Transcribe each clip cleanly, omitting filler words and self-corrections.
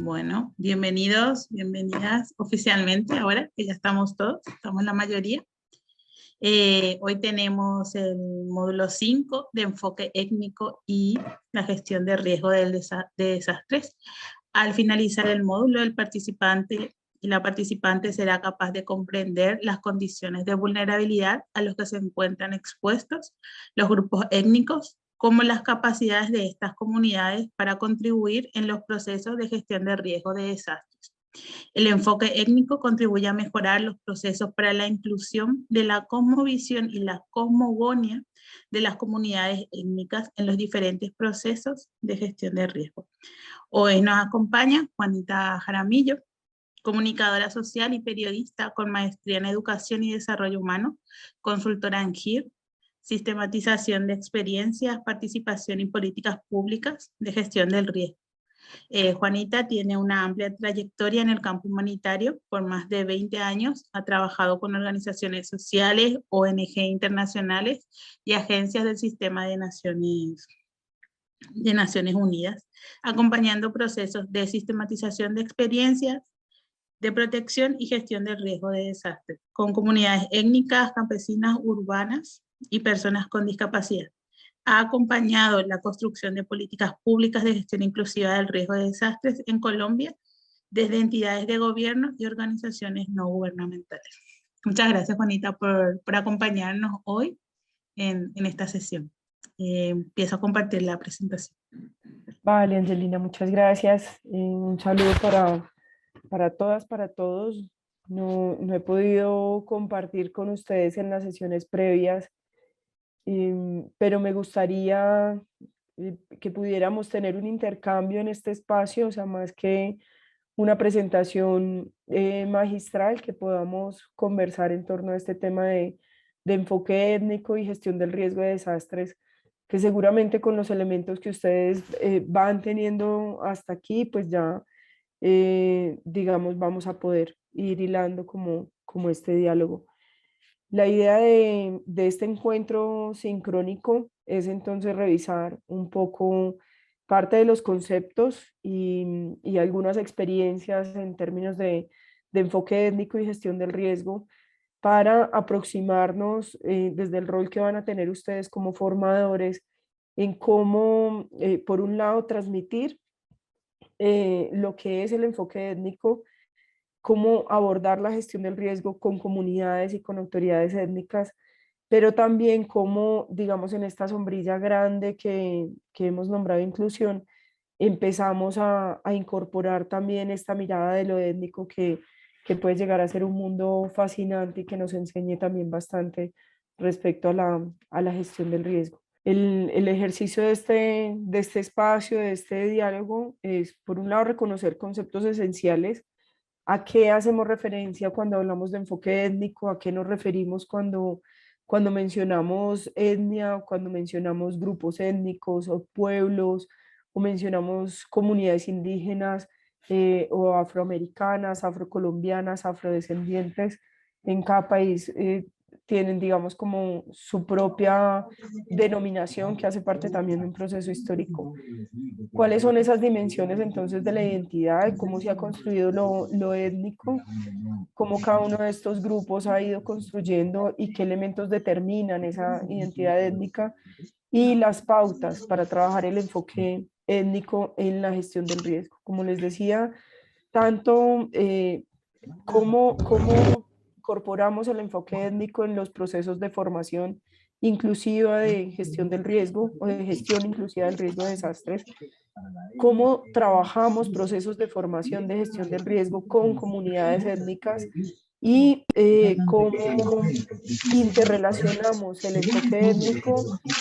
Bueno, bienvenidos, bienvenidas oficialmente ahora que ya estamos todos, estamos la mayoría. Hoy tenemos el módulo 5 de enfoque étnico y la gestión de riesgo de desastres. Al finalizar el módulo, el participante y la participante será capaz de comprender las condiciones de vulnerabilidad a los que se encuentran expuestos los grupos étnicos, como las capacidades de estas comunidades para contribuir en los procesos de gestión de riesgo de desastres. El enfoque étnico contribuye a mejorar los procesos para la inclusión de la cosmovisión y la cosmogonía de las comunidades étnicas en los diferentes procesos de gestión de riesgo. Hoy nos acompaña Juanita Jaramillo, comunicadora social y periodista con maestría en educación y desarrollo humano, consultora en GIR, sistematización de experiencias, participación y políticas públicas de gestión del riesgo. Juanita tiene una amplia trayectoria en el campo humanitario. Por más de 20 años ha trabajado con organizaciones sociales, ONG internacionales y agencias del sistema de Naciones Unidas, acompañando procesos de sistematización de experiencias, de protección y gestión del riesgo de desastre, con comunidades étnicas, campesinas, urbanas y personas con discapacidad. Ha acompañado la construcción de políticas públicas de gestión inclusiva del riesgo de desastres en Colombia, desde entidades de gobierno y organizaciones no gubernamentales. Muchas gracias, Juanita, por acompañarnos hoy en esta sesión. Empiezo a compartir la presentación. Vale, Angelina, muchas gracias. Un saludo para todas, para todos. No he podido compartir con ustedes en las sesiones previas, pero me gustaría que pudiéramos tener un intercambio en este espacio, o sea, más que una presentación magistral, que podamos conversar en torno a este tema de enfoque étnico y gestión del riesgo de desastres, que seguramente con los elementos que ustedes van teniendo hasta aquí, pues ya, digamos, vamos a poder ir hilando como este diálogo. La idea de este encuentro sincrónico es entonces revisar un poco parte de los conceptos y algunas experiencias en términos de enfoque étnico y gestión del riesgo para aproximarnos desde el rol que van a tener ustedes como formadores en cómo, por un lado, transmitir lo que es el enfoque étnico, cómo abordar la gestión del riesgo con comunidades y con autoridades étnicas, pero también cómo, digamos, en esta sombrilla grande que hemos nombrado inclusión, empezamos a incorporar también esta mirada de lo étnico que puede llegar a ser un mundo fascinante y que nos enseñe también bastante respecto a la gestión del riesgo. El ejercicio de este espacio, de este diálogo, es, por un lado, reconocer conceptos esenciales. ¿A qué hacemos referencia cuando hablamos de enfoque étnico? ¿A qué nos referimos cuando mencionamos etnia, o cuando mencionamos grupos étnicos o pueblos, o mencionamos comunidades indígenas o afroamericanas, afrocolombianas, afrodescendientes? En cada país tienen, digamos, como su propia denominación que hace parte también de un proceso histórico. ¿Cuáles son esas dimensiones entonces de la identidad? ¿Cómo se ha construido lo étnico? ¿Cómo cada uno de estos grupos ha ido construyendo y qué elementos determinan esa identidad étnica? Y las pautas para trabajar el enfoque étnico en la gestión del riesgo. Como les decía, tanto cómo incorporamos el enfoque étnico en los procesos de formación inclusiva de gestión del riesgo o de gestión inclusiva del riesgo de desastres, cómo trabajamos procesos de formación de gestión del riesgo con comunidades étnicas y cómo interrelacionamos el enfoque étnico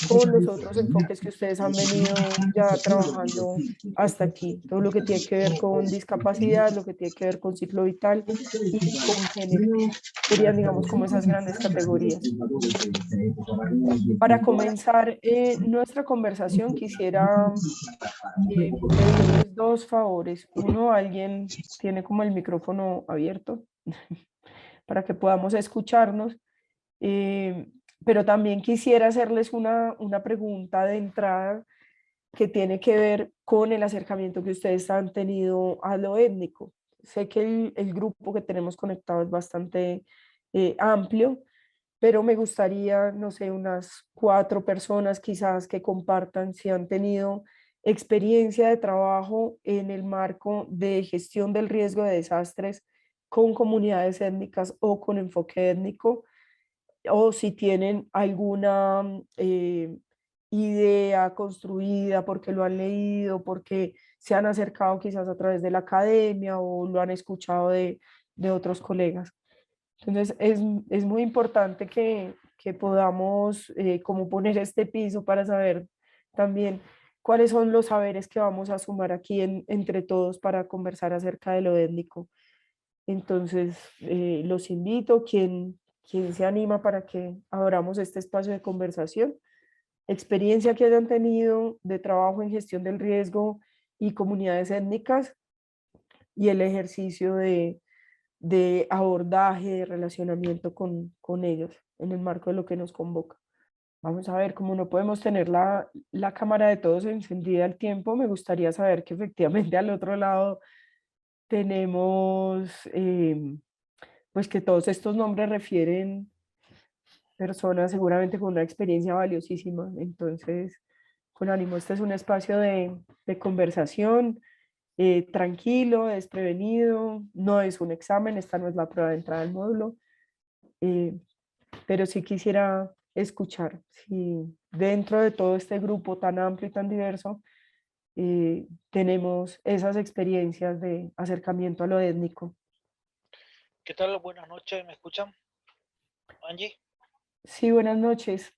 con los otros enfoques que ustedes han venido ya trabajando hasta aquí. Todo lo que tiene que ver con discapacidad, lo que tiene que ver con ciclo vital y con género. Serían, digamos, como esas grandes categorías. Para comenzar nuestra conversación, quisiera pedirles dos favores. Uno, alguien tiene como el micrófono abierto para que podamos escucharnos, pero también quisiera hacerles una pregunta de entrada que tiene que ver con el acercamiento que ustedes han tenido a lo étnico. Sé que el grupo que tenemos conectado es bastante amplio, pero me gustaría, no sé, unas 4 personas quizás que compartan si han tenido experiencia de trabajo en el marco de gestión del riesgo de desastres con comunidades étnicas o con enfoque étnico, o si tienen alguna idea construida porque lo han leído, porque se han acercado quizás a través de la academia o lo han escuchado de otros colegas. Entonces es muy importante que podamos como poner este piso para saber también cuáles son los saberes que vamos a sumar aquí entre todos para conversar acerca de lo étnico. Entonces, los invito, quien se anima para que abramos este espacio de conversación, experiencia que hayan tenido de trabajo en gestión del riesgo y comunidades étnicas y el ejercicio de abordaje, de relacionamiento con ellos en el marco de lo que nos convoca. Vamos a ver, como no podemos tener la cámara de todos encendida al tiempo, me gustaría saber que efectivamente al otro lado tenemos, pues que todos estos nombres refieren personas seguramente con una experiencia valiosísima. Entonces, con ánimo, este es un espacio de conversación, tranquilo, desprevenido, no es un examen, esta no es la prueba de entrada al módulo, eh, pero sí quisiera escuchar si dentro de todo este grupo tan amplio y tan diverso tenemos esas experiencias de acercamiento a lo étnico. ¿Qué tal? Buenas noches, ¿me escuchan? Angie. Sí, buenas noches.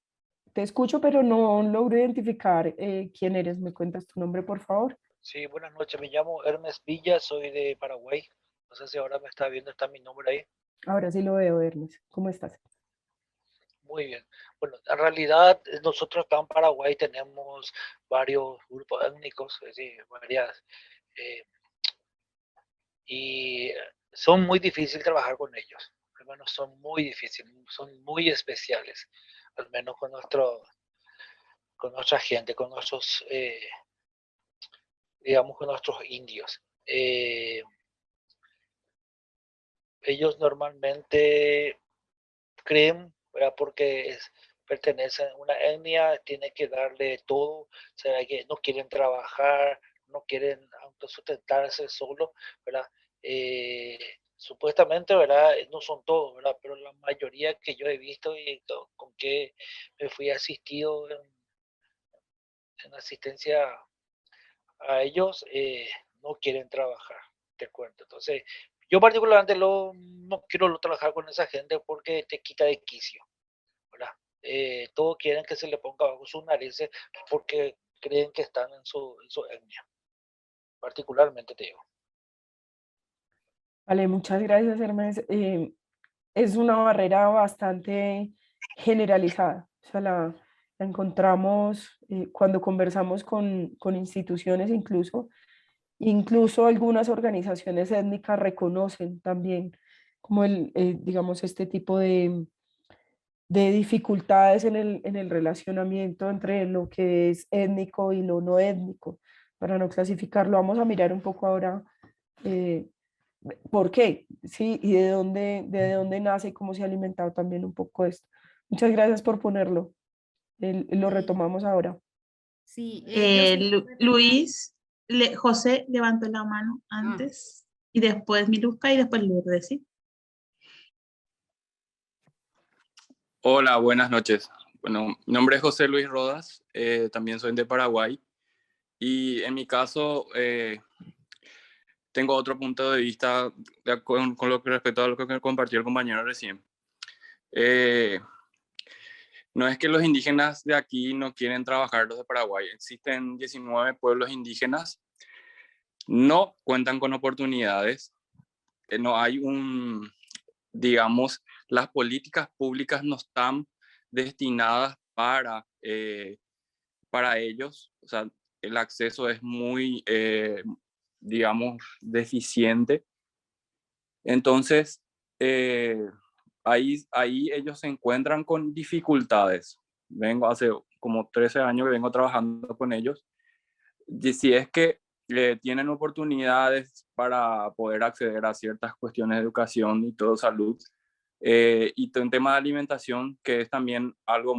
Te escucho, pero no logro identificar quién eres. ¿Me cuentas tu nombre, por favor? Sí, buenas noches, me llamo Hermes Villa, soy de Paraguay. No sé si ahora me está viendo, está mi nombre ahí. Ahora sí lo veo, Hermes. ¿Cómo estás? Muy bien. Bueno, en realidad nosotros acá en Paraguay tenemos varios grupos étnicos, es decir, varias, eh, y son muy difíciles trabajar con ellos. Al menos son muy difíciles, son muy especiales, al menos con nuestra gente, con nuestros, digamos, con nuestros indios. Ellos normalmente creen, ¿verdad? Porque pertenecen a una etnia, tienen que darle todo, o sea, que no quieren trabajar, no quieren autosustentarse solo, ¿verdad? Supuestamente, ¿verdad? No son todos, ¿verdad? Pero la mayoría que yo he visto y con que me fui asistido en asistencia a ellos, no quieren trabajar, te cuento. Entonces, yo particularmente no quiero trabajar con esa gente porque te quita de quicio, ¿verdad? Todos quieren que se le ponga bajo sus narices porque creen que están en su etnia, particularmente te digo. Vale, muchas gracias, Hermes. Es una barrera bastante generalizada. O sea, la encontramos cuando conversamos con instituciones incluso algunas organizaciones étnicas reconocen también como digamos, este tipo de dificultades en el relacionamiento entre lo que es étnico y lo no étnico. Para no clasificarlo, vamos a mirar un poco ahora eh, por qué, ¿sí? Y de dónde nace y cómo se ha alimentado también un poco esto. Muchas gracias por ponerlo. Lo Sí, retomamos ahora. sí, yo sí quiero retomar. Luis, José levantó la mano Ah, antes y después Miluska y después Lourdes, ¿sí? Hola, buenas noches. Bueno, mi nombre es José Luis Rodas, también soy de Paraguay y en mi caso tengo otro punto de vista con lo que respecto a lo que compartió el compañero recién. Eh, no es que los indígenas de aquí no quieren trabajar los de Paraguay, existen 19 pueblos indígenas, no cuentan con oportunidades, no hay digamos, las políticas públicas no están destinadas para ellos, o sea, el acceso es muy, digamos, deficiente. Entonces, eh, ahí ellos se encuentran con dificultades. Vengo hace como 13 años que vengo trabajando con ellos si es que tienen oportunidades para poder acceder a ciertas cuestiones de educación y todo, salud, y en tema de alimentación, que es también algo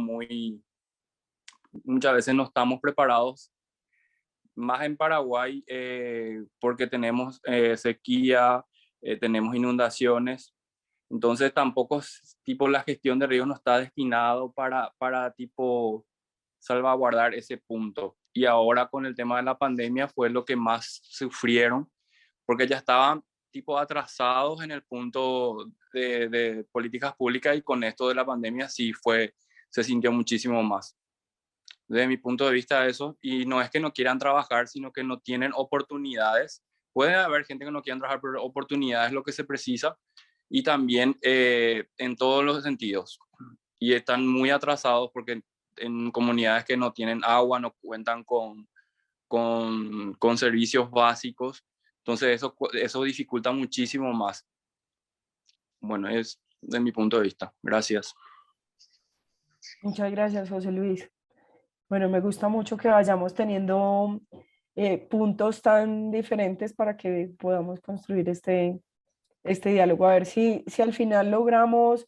muchas veces no estamos preparados, más en Paraguay, porque tenemos sequía, tenemos inundaciones, entonces tampoco tipo la gestión de ríos no está destinado para tipo salvaguardar ese punto. Y ahora con el tema de la pandemia fue lo que más sufrieron, porque ya estaban tipo atrasados en el punto de políticas públicas, y con esto de la pandemia sí se sintió muchísimo más. Desde mi punto de vista eso, y no es que no quieran trabajar, sino que no tienen oportunidades. Puede haber gente que no quiera trabajar, pero oportunidades es lo que se precisa, y también en todos los sentidos. Y están muy atrasados porque en comunidades que no tienen agua, no cuentan con servicios básicos, entonces eso dificulta muchísimo más. Bueno, es de mi punto de vista. Gracias. Muchas gracias, José Luis. Bueno, me gusta mucho que vayamos teniendo puntos tan diferentes para que podamos construir este diálogo. A ver si al final logramos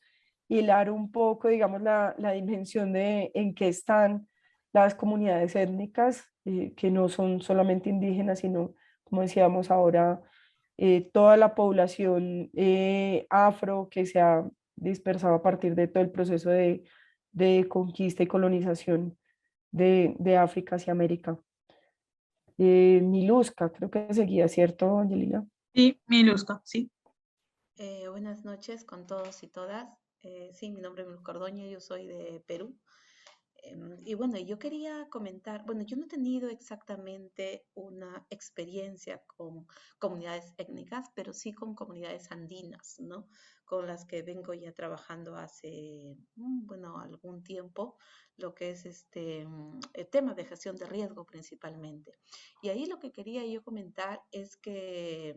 hilar un poco, digamos, la dimensión de en qué están las comunidades étnicas, que no son solamente indígenas, sino, como decíamos ahora, toda la población afro que se ha dispersado a partir de todo el proceso de conquista y colonización de África hacia América. Miluska, creo que seguía, ¿cierto, Angelina? Sí, Miluska, sí. Buenas noches con todos y todas. Sí, mi nombre es Miluska Ordoña, yo soy de Perú. Y bueno, yo quería comentar, bueno, yo no he tenido exactamente una experiencia con comunidades étnicas, pero sí con comunidades andinas, ¿no? Con las que vengo ya trabajando hace, bueno, algún tiempo, lo que es el tema de gestión de riesgo principalmente. Y ahí lo que quería yo comentar es que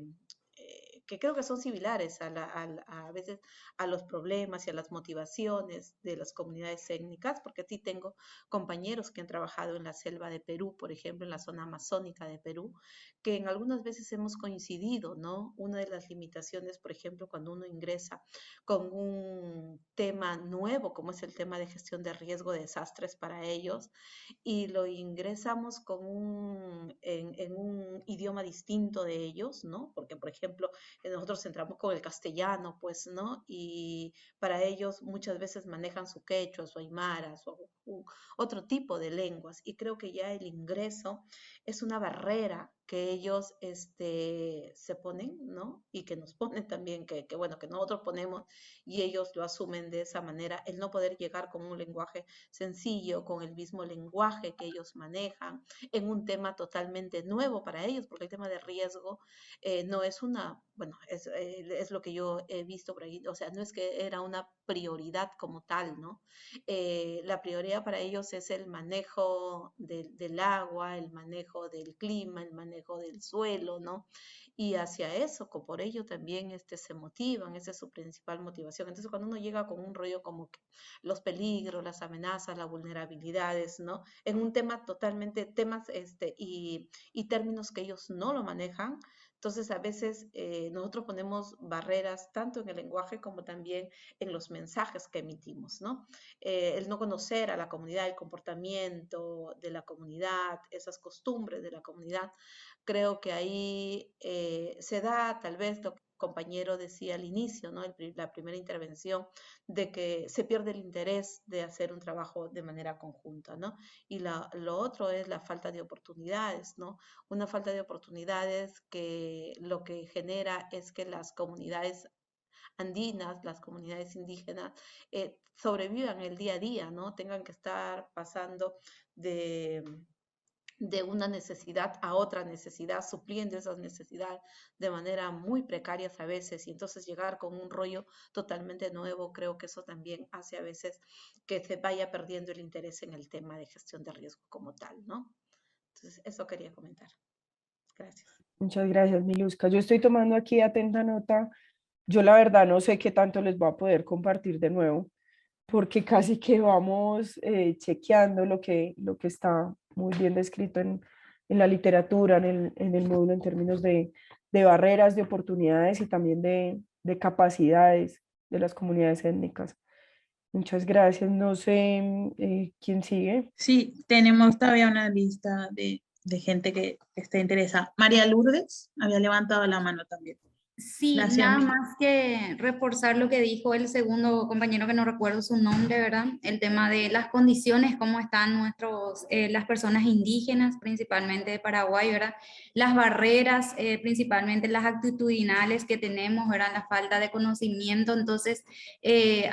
creo que son similares a veces a los problemas y a las motivaciones de las comunidades étnicas, porque sí tengo compañeros que han trabajado en la selva de Perú, por ejemplo, en la zona amazónica de Perú, que en algunas veces hemos coincidido, ¿no? Una de las limitaciones, por ejemplo, cuando uno ingresa con un tema nuevo, como es el tema de gestión de riesgo de desastres para ellos, y lo ingresamos en un idioma distinto de ellos, ¿no? Porque, por ejemplo, nosotros entramos con el castellano, pues, ¿no? Y para ellos muchas veces manejan su quechua, su aymara, otro tipo de lenguas. Y creo que ya el ingreso es una barrera que ellos se ponen, ¿no? Y que nos ponen también, bueno, que nosotros ponemos y ellos lo asumen de esa manera, el no poder llegar con un lenguaje sencillo, con el mismo lenguaje que ellos manejan, en un tema totalmente nuevo para ellos, porque el tema de riesgo no es bueno, es lo que yo he visto por ahí, o sea, no es que era una prioridad como tal, ¿no? La prioridad para ellos es el manejo del agua, el manejo del clima, el manejo del suelo, ¿no? Y hacia eso, por ello también se motivan, esa es su principal motivación. Entonces, cuando uno llega con un rollo como que los peligros, las amenazas, las vulnerabilidades, ¿no? En un tema totalmente, temas y términos que ellos no lo manejan, entonces, a veces nosotros ponemos barreras tanto en el lenguaje como también en los mensajes que emitimos, ¿no? El no conocer a la comunidad, el comportamiento de la comunidad, esas costumbres de la comunidad, creo que ahí se da tal vez lo que el compañero decía al inicio, ¿no? La primera intervención, de que se pierde el interés de hacer un trabajo de manera conjunta, ¿no? Y lo otro es la falta de oportunidades, ¿no? Una falta de oportunidades que lo que genera es que las comunidades andinas, las comunidades indígenas, sobrevivan el día a día, ¿no? Tengan que estar pasando de una necesidad a otra necesidad, supliendo esas necesidades de manera muy precaria a veces, y entonces llegar con un rollo totalmente nuevo, creo que eso también hace a veces que se vaya perdiendo el interés en el tema de gestión de riesgo como tal, ¿no? Entonces, eso quería comentar. Gracias. Muchas gracias, Miluska. Yo estoy tomando aquí atenta nota. Yo la verdad no sé qué tanto les voy a poder compartir de nuevo, porque casi que vamos chequeando lo que está muy bien descrito en la literatura, en el módulo en términos de barreras, de oportunidades y también de capacidades de las comunidades étnicas. Muchas gracias. No sé quién sigue. Sí, tenemos todavía una lista de gente que está interesada. María Lourdes había levantado la mano también. Sí, La hacía nada Mili. más que reforzar lo que dijo el segundo compañero, que no recuerdo su nombre, ¿verdad? El tema de las condiciones, cómo están las personas indígenas, principalmente de Paraguay, ¿verdad? Las barreras, principalmente las actitudinales que tenemos, ¿verdad? La falta de conocimiento. Entonces,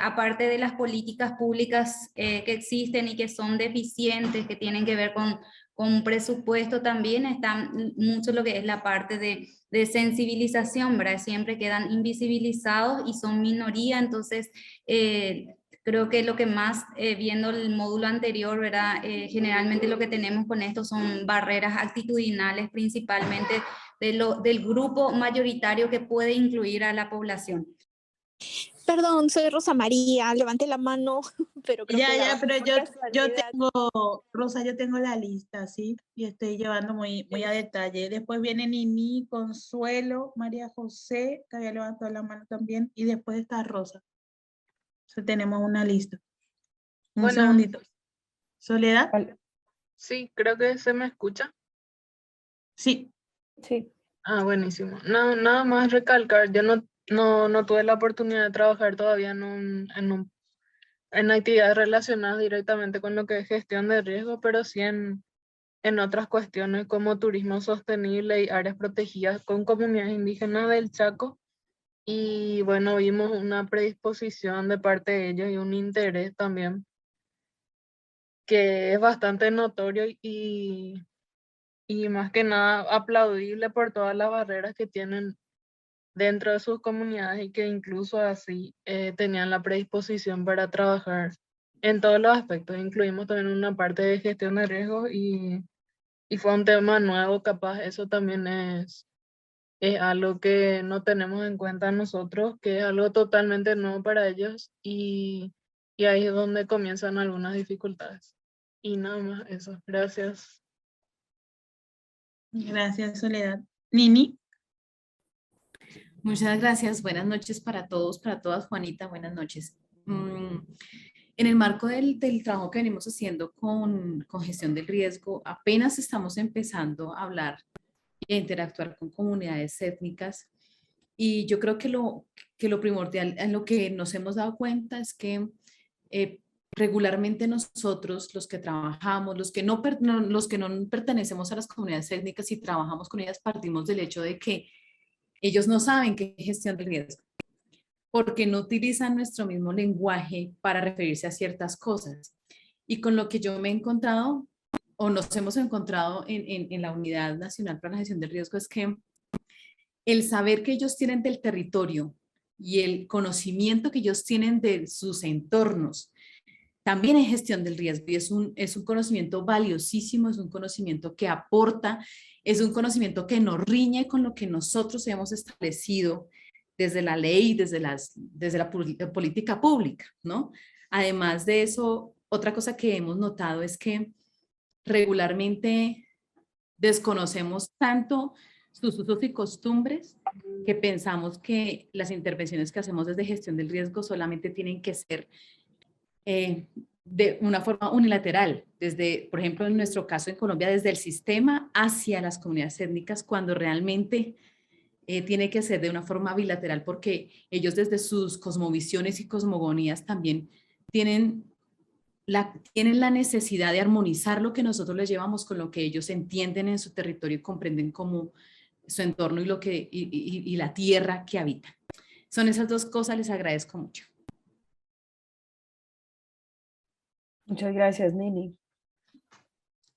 aparte de las políticas públicas que existen y que son deficientes, que tienen que ver con presupuesto, también está mucho lo que es la parte de sensibilización, ¿verdad? Siempre quedan invisibilizados y son minoría. Entonces creo que lo que más, viendo el módulo anterior, ¿verdad? Generalmente lo que tenemos con esto son barreras actitudinales, principalmente del grupo mayoritario que puede incluir a la población. Perdón, soy Rosa María, levanté la mano, pero creo que la Ya, bajé pero por yo casualidad. tengo, Rosa, yo tengo la lista, ¿sí? Y estoy llevando muy a detalle. Después viene Nini, Consuelo, María José, que había levantado la mano también, y después está Rosa. Entonces tenemos una lista. Un Bueno, segundito. ¿Soledad? Vale. sí, creo que se me escucha. Sí. Sí. Ah, buenísimo. No, nada más recalcar, yo no tuve la oportunidad de trabajar todavía en actividades relacionadas directamente con lo que es gestión de riesgo, pero sí en otras cuestiones como turismo sostenible y áreas protegidas con comunidades indígenas del Chaco. Y bueno, vimos una predisposición de parte de ellos y un interés también que es bastante notorio y más que nada aplaudible por todas las barreras que tienen dentro de sus comunidades y que incluso así tenían la predisposición para trabajar en todos los aspectos. Incluimos también una parte de gestión de riesgos y fue un tema nuevo, capaz eso también es algo que no tenemos en cuenta nosotros, que es algo totalmente nuevo para ellos y ahí es donde comienzan algunas dificultades. Y nada más eso. Gracias. Gracias, Soledad. Nini. Muchas gracias. Buenas noches para todos, para todas. Juanita, buenas noches. En el marco del trabajo que venimos haciendo con gestión del riesgo, apenas estamos empezando a hablar e interactuar con comunidades étnicas. Y yo creo que lo primordial en lo que nos hemos dado cuenta es que regularmente nosotros, los que trabajamos, los que no pertenecemos a las comunidades étnicas y trabajamos con ellas, partimos del hecho de que ellos no saben qué es gestión del riesgo, porque no utilizan nuestro mismo lenguaje para referirse a ciertas cosas. Y con lo que yo me he encontrado, o nos hemos encontrado en la Unidad Nacional para la Gestión del Riesgo, es que el saber que ellos tienen del territorio y el conocimiento que ellos tienen de sus entornos, también es gestión del riesgo y es un conocimiento valiosísimo, es un conocimiento que aporta, es un conocimiento que nos riñe con lo que nosotros hemos establecido desde la ley, desde la política pública, ¿no? Además de eso, otra cosa que hemos notado es que regularmente desconocemos tanto sus usos y costumbres que pensamos que las intervenciones que hacemos desde gestión del riesgo solamente tienen que ser de una forma unilateral, desde, por ejemplo, en nuestro caso en Colombia, desde el sistema hacia las comunidades étnicas, cuando realmente tiene que ser de una forma bilateral, porque ellos desde sus cosmovisiones y cosmogonías también tienen la necesidad de armonizar lo que nosotros les llevamos con lo que ellos entienden en su territorio y comprenden como su entorno y la tierra que habitan. Son esas dos cosas, les agradezco mucho. Muchas gracias, Nini.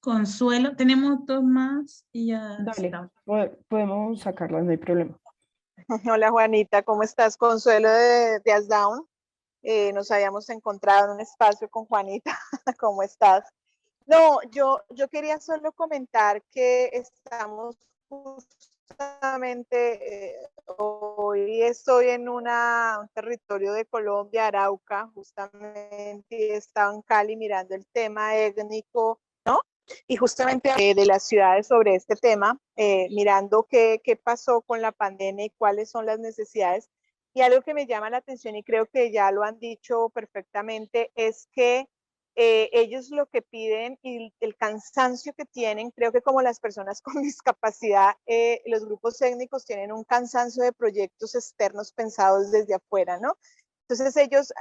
Consuelo, tenemos dos más y ya Dale, está. podemos sacarlas, no hay problema. Hola Juanita, ¿cómo estás? Consuelo de Asdown. Nos habíamos encontrado en un espacio con Juanita. ¿Cómo estás? No, yo quería solo comentar que estamos justamente, hoy estoy en un territorio de Colombia, Arauca, justamente, he estado en Cali mirando el tema étnico, ¿no? y justamente de las ciudades sobre este tema, mirando qué pasó con la pandemia y cuáles son las necesidades. Y algo que me llama la atención, y creo que ya lo han dicho perfectamente, es que ellos lo que piden y el cansancio que tienen, creo que como las personas con discapacidad, los grupos técnicos tienen un cansancio de proyectos externos pensados desde afuera, ¿no? Entonces ellos,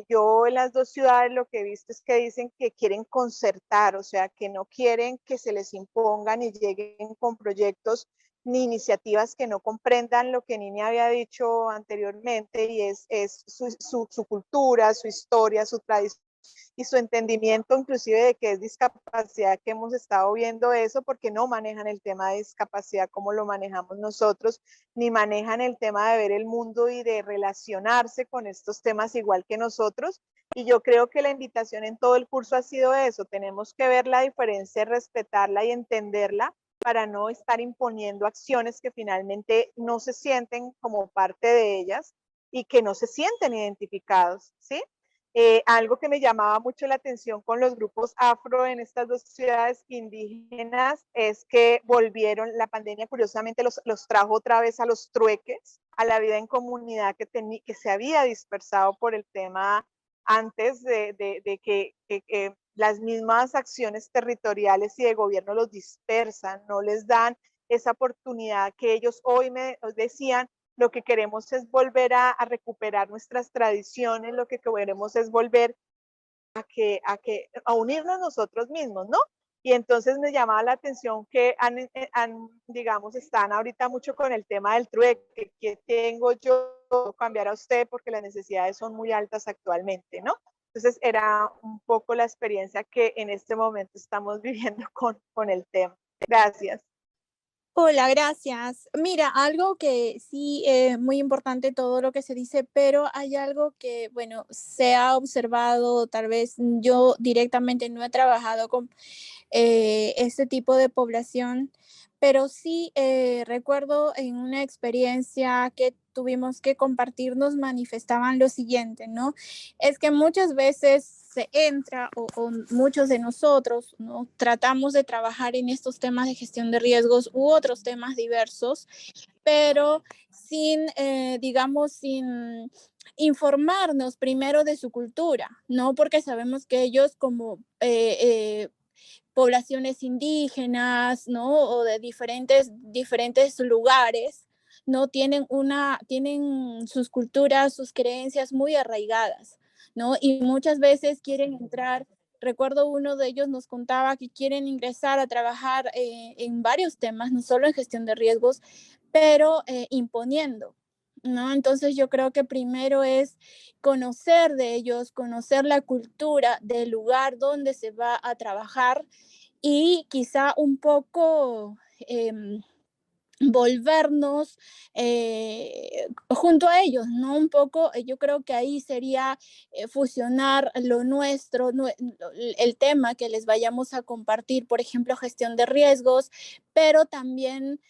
yo en las dos ciudades lo que he visto es que dicen que quieren concertar, o sea, que no quieren que se les impongan y lleguen con proyectos ni iniciativas que no comprendan lo que Nini había dicho anteriormente, y es su cultura, su historia, su tradición y su entendimiento inclusive de qué es discapacidad, que hemos estado viendo eso, porque no manejan el tema de discapacidad como lo manejamos nosotros, ni manejan el tema de ver el mundo y de relacionarse con estos temas igual que nosotros. Y yo creo que la invitación en todo el curso ha sido eso, tenemos que ver la diferencia, respetarla y entenderla para no estar imponiendo acciones que finalmente no se sienten como parte de ellas y que no se sienten identificados, ¿sí? Algo que me llamaba mucho la atención con los grupos afro en estas dos ciudades indígenas es que volvieron, la pandemia curiosamente los trajo otra vez a los trueques, a la vida en comunidad que se había dispersado por el tema antes de que las mismas acciones territoriales y de gobierno los dispersan, no les dan esa oportunidad que ellos hoy me decían. Lo que queremos es volver a recuperar nuestras tradiciones, lo que queremos es volver a unirnos nosotros mismos, ¿no? Y entonces me llamaba la atención que digamos, están ahorita mucho con el tema del trueque, que tengo yo cambiar a usted porque las necesidades son muy altas actualmente, ¿no? Entonces era un poco la experiencia que en este momento estamos viviendo con el tema. Gracias. Hola, gracias. Mira, algo que sí es muy importante todo lo que se dice, pero hay algo que, bueno, se ha observado, tal vez yo directamente no he trabajado con este tipo de población, pero sí recuerdo en una experiencia que tuvimos que compartir, nos manifestaban lo siguiente, ¿no? Es que muchas veces se entra o muchos de nosotros, ¿no? Tratamos de trabajar en estos temas de gestión de riesgos u otros temas diversos, pero sin, digamos, sin informarnos primero de su cultura, ¿no? Porque sabemos que ellos como poblaciones indígenas, ¿no? O de diferentes lugares, ¿no? Tienen sus culturas, sus creencias muy arraigadas, ¿no? Y muchas veces quieren entrar. Recuerdo uno de ellos nos contaba que quieren ingresar a trabajar en varios temas, no solo en gestión de riesgos, pero imponiendo, ¿no? Entonces yo creo que primero es conocer de ellos, conocer la cultura del lugar donde se va a trabajar y quizá un poco volvernos junto a ellos, ¿no? Un poco, yo creo que ahí sería fusionar lo nuestro, el tema que les vayamos a compartir, por ejemplo, gestión de riesgos, pero también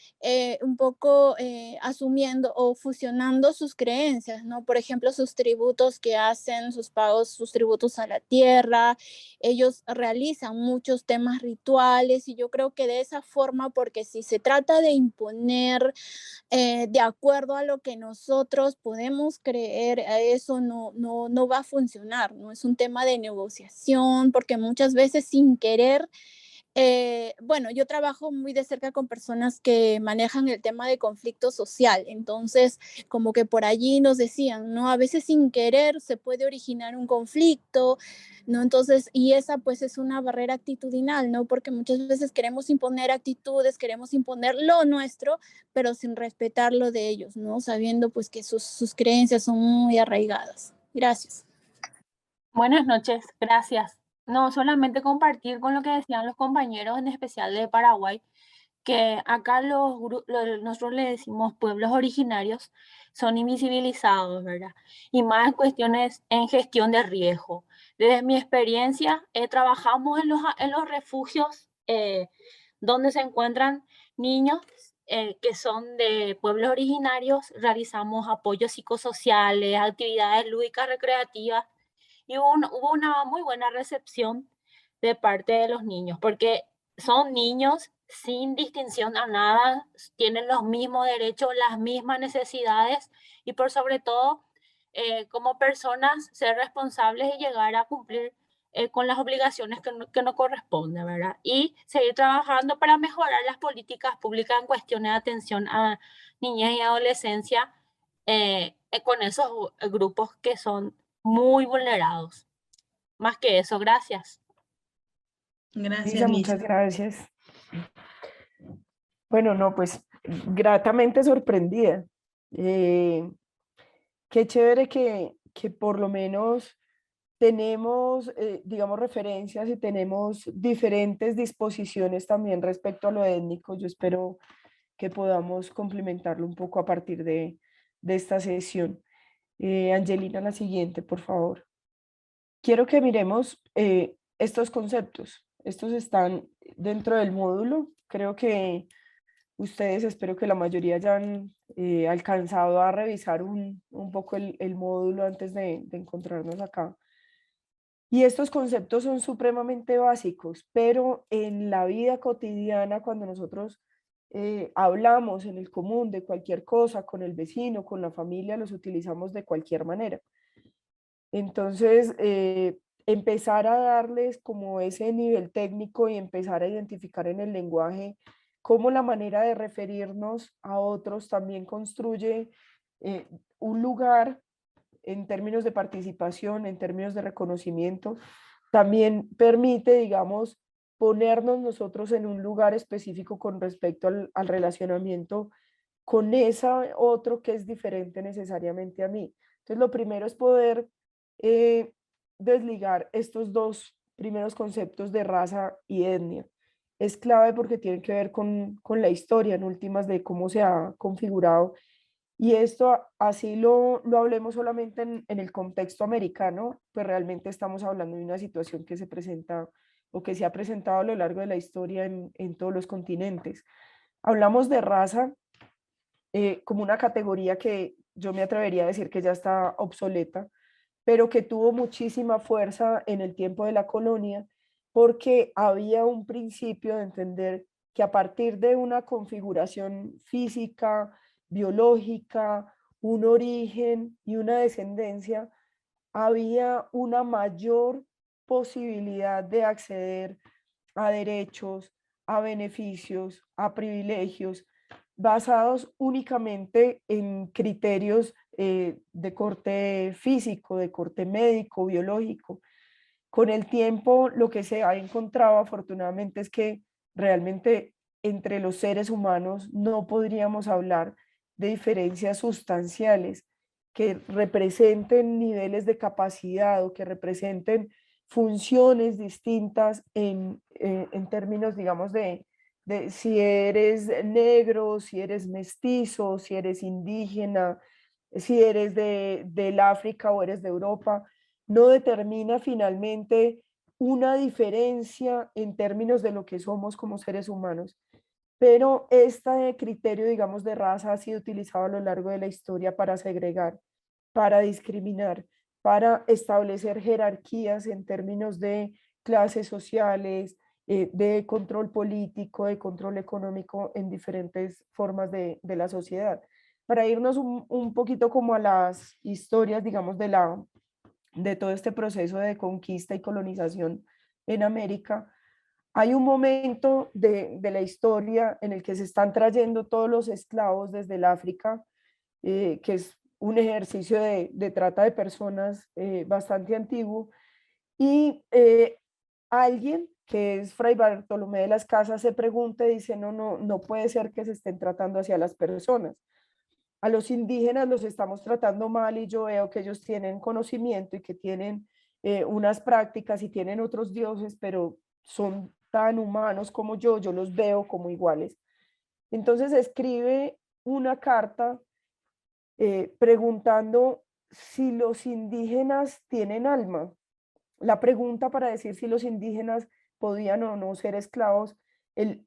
un poco asumiendo o fusionando sus creencias, ¿no? Por ejemplo, sus tributos que hacen, sus pagos, sus tributos a la tierra, ellos realizan muchos temas rituales y yo creo que de esa forma, porque si se trata de imponer de acuerdo a lo que nosotros podemos creer, eso no va a funcionar, ¿no? Es un tema de negociación, porque muchas veces sin querer, bueno, yo trabajo muy de cerca con personas que manejan el tema de conflicto social, entonces como que por allí nos decían, ¿no? A veces sin querer se puede originar un conflicto, ¿no? Entonces, y esa pues es una barrera actitudinal, ¿no? Porque muchas veces queremos imponer actitudes, queremos imponer lo nuestro, pero sin respetar lo de ellos, ¿no? Sabiendo pues que sus creencias son muy arraigadas. Gracias. Buenas noches, gracias. No, solamente compartir con lo que decían los compañeros, en especial de Paraguay, que acá nosotros le decimos pueblos originarios, son invisibilizados, ¿verdad? Y más en cuestiones en gestión de riesgo. Desde mi experiencia, trabajamos en los refugios donde se encuentran niños que son de pueblos originarios, realizamos apoyos psicosociales, actividades lúdicas, recreativas, y hubo una muy buena recepción de parte de los niños, porque son niños sin distinción a nada, tienen los mismos derechos, las mismas necesidades y por sobre todo, como personas, ser responsables y llegar a cumplir con las obligaciones que nos corresponden, ¿verdad? Y seguir trabajando para mejorar las políticas públicas en cuestiones de atención a niñez y adolescencia con esos grupos que son muy vulnerados. Más que eso, gracias. Gracias, Lisa, Lisa. muchas gracias. Bueno, no, pues gratamente sorprendida. Qué chévere que por lo menos tenemos, digamos, referencias y tenemos diferentes disposiciones también respecto a lo étnico. Yo espero que podamos complementarlo un poco a partir de esta sesión. Angelina, la siguiente, por favor. Quiero que miremos estos conceptos. Estos están dentro del módulo. Creo que ustedes, espero que la mayoría ya han alcanzado a revisar un poco el módulo antes de encontrarnos acá. Y estos conceptos son supremamente básicos, pero en la vida cotidiana, cuando nosotros hablamos en el común de cualquier cosa, con el vecino, con la familia, los utilizamos de cualquier manera. Entonces, empezar a darles como ese nivel técnico y empezar a identificar en el lenguaje cómo la manera de referirnos a otros también construye un lugar en términos de participación, en términos de reconocimiento, también permite, digamos, ponernos nosotros en un lugar específico con respecto al relacionamiento con ese otro que es diferente necesariamente a mí. Entonces, lo primero es poder desligar estos dos primeros conceptos de raza y etnia. Es clave porque tienen que ver con la historia en últimas de cómo se ha configurado. Y esto, así lo hablemos solamente en el contexto americano, pues realmente estamos hablando de una situación que se presenta o que se ha presentado a lo largo de la historia en todos los continentes. Hablamos de raza como una categoría que yo me atrevería a decir que ya está obsoleta, pero que tuvo muchísima fuerza en el tiempo de la colonia, porque había un principio de entender que a partir de una configuración física, biológica, un origen y una descendencia, había una mayor posibilidad de acceder a derechos, a beneficios, a privilegios, basados únicamente en criterios de corte físico, de corte médico, biológico. Con el tiempo, lo que se ha encontrado afortunadamente es que realmente entre los seres humanos no podríamos hablar de diferencias sustanciales que representen niveles de capacidad o que representen funciones distintas en términos, digamos, de si eres negro, si eres mestizo, si eres indígena, si eres del África o eres de Europa, no determina finalmente una diferencia en términos de lo que somos como seres humanos. Pero este criterio, digamos, de raza ha sido utilizado a lo largo de la historia para segregar, para discriminar, para establecer jerarquías en términos de clases sociales, de control político, de control económico en diferentes formas de la sociedad. Para irnos un poquito como a las historias, digamos, de todo este proceso de conquista y colonización en América, hay un momento de la historia en el que se están trayendo todos los esclavos desde el África, que es un ejercicio de trata de personas bastante antiguo, y alguien que es Fray Bartolomé de las Casas se pregunta y dice, no puede ser que se estén tratando hacia las personas. A los indígenas los estamos tratando mal y yo veo que ellos tienen conocimiento y que tienen unas prácticas y tienen otros dioses, pero son tan humanos como yo los veo como iguales. Entonces escribe una carta preguntando si los indígenas tienen alma. La pregunta para decir si los indígenas podían o no ser esclavos,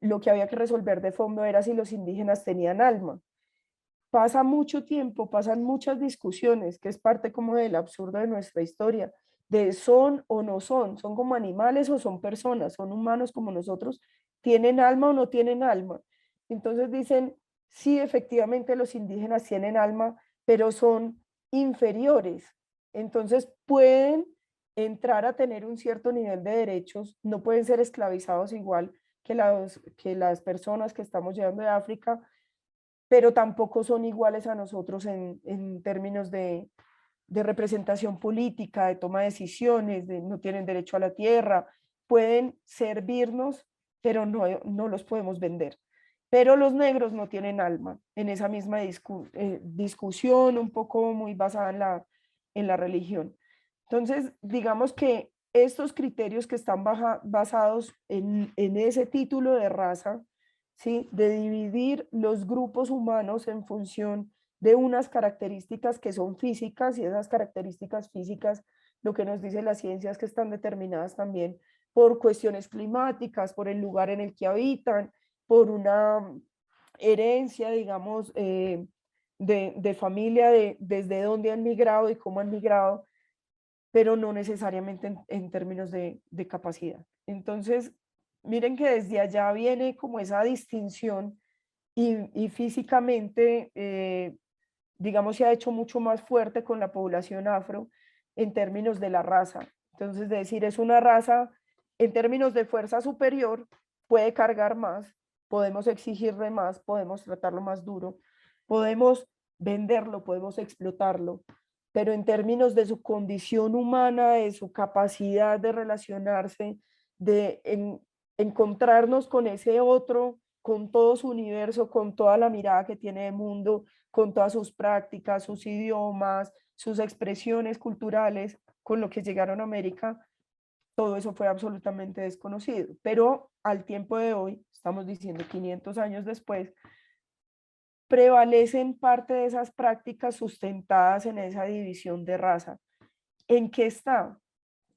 lo que había que resolver de fondo era si los indígenas tenían alma. Pasa mucho tiempo, pasan muchas discusiones, que es parte como del absurdo de nuestra historia, de son o no son como animales o son personas, son humanos como nosotros, ¿tienen alma o no tienen alma? Entonces dicen, sí, efectivamente los indígenas tienen alma, pero son inferiores. Entonces pueden entrar a tener un cierto nivel de derechos, no pueden ser esclavizados igual que las personas que estamos llegando de África, pero tampoco son iguales a nosotros en términos de representación política, de toma de decisiones, no tienen derecho a la tierra, pueden servirnos, pero no los podemos vender. Pero los negros no tienen alma, en esa misma discusión un poco muy basada en la religión. Entonces, digamos que estos criterios que están basados en ese título de raza, ¿sí? De dividir los grupos humanos en función de unas características que son físicas, y esas características físicas, lo que nos dice la ciencia es que están determinadas también por cuestiones climáticas, por el lugar en el que habitan, por una herencia, digamos, de familia, desde dónde han migrado y cómo han migrado, pero no necesariamente en términos de capacidad. Entonces, miren que desde allá viene como esa distinción y físicamente, digamos, se ha hecho mucho más fuerte con la población afro en términos de la raza. Entonces, de decir, es una raza en términos de fuerza superior, puede cargar más, podemos exigirle más, podemos tratarlo más duro, podemos venderlo, podemos explotarlo, pero en términos de su condición humana, de su capacidad de relacionarse, de encontrarnos con ese otro, con todo su universo, con toda la mirada que tiene de mundo, con todas sus prácticas, sus idiomas, sus expresiones culturales, con lo que llegaron a América, todo eso fue absolutamente desconocido. Pero al tiempo de hoy, estamos diciendo 500 años después, prevalecen parte de esas prácticas sustentadas en esa división de raza. ¿En qué está?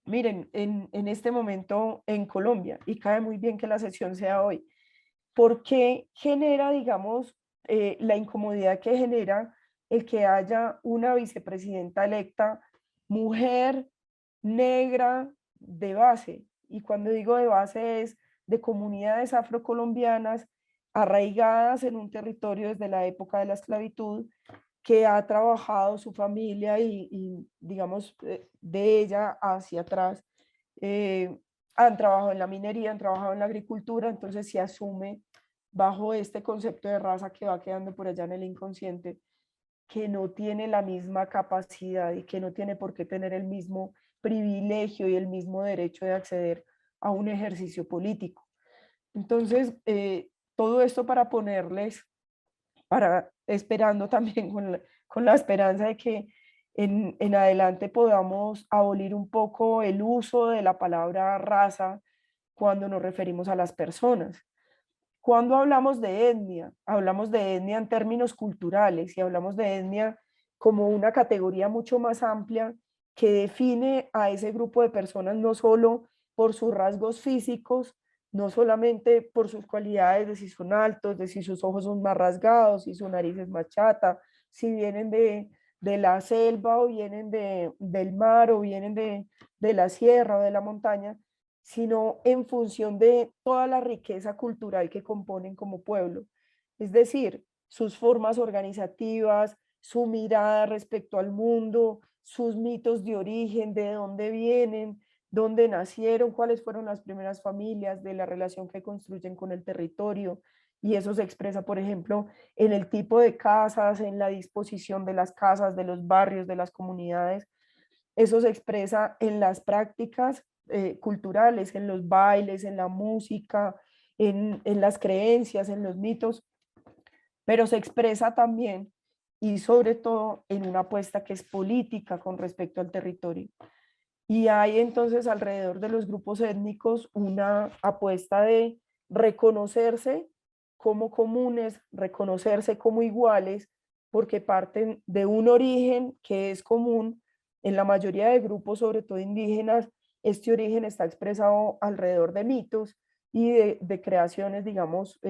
Miren, en este momento en Colombia, y cae muy bien que la sesión sea hoy, ¿por qué genera, digamos, la incomodidad que genera el que haya una vicepresidenta electa mujer, negra, de base? Y cuando digo de base es de comunidades afrocolombianas arraigadas en un territorio desde la época de la esclavitud, que ha trabajado su familia y digamos, de ella hacia atrás, han trabajado en la minería, han trabajado en la agricultura, entonces se asume bajo este concepto de raza que va quedando por allá en el inconsciente, que no tiene la misma capacidad y que no tiene por qué tener el mismo privilegio y el mismo derecho de acceder a un ejercicio político. Entonces, todo esto para ponerles, esperando también con la esperanza de que en adelante podamos abolir un poco el uso de la palabra raza cuando nos referimos a las personas. Cuando hablamos de etnia en términos culturales y hablamos de etnia como una categoría mucho más amplia que define a ese grupo de personas no solo por sus rasgos físicos, no solamente por sus cualidades, de si son altos, de si sus ojos son más rasgados, si su nariz es más chata, si vienen de la selva o vienen del mar o vienen de la sierra o de la montaña, sino en función de toda la riqueza cultural que componen como pueblo. Es decir, sus formas organizativas, su mirada respecto al mundo, sus mitos de origen, de dónde vienen, dónde nacieron, cuáles fueron las primeras familias, de la relación que construyen con el territorio. Y eso se expresa, por ejemplo, en el tipo de casas, en la disposición de las casas, de los barrios, de las comunidades. Eso se expresa en las prácticas culturales, en los bailes, en la música, en las creencias, en los mitos, pero se expresa también y sobre todo en una apuesta que es política con respecto al territorio. Y hay entonces alrededor de los grupos étnicos una apuesta de reconocerse como comunes, reconocerse como iguales, porque parten de un origen que es común en la mayoría de grupos, sobre todo indígenas. Este origen está expresado alrededor de mitos y de creaciones, digamos,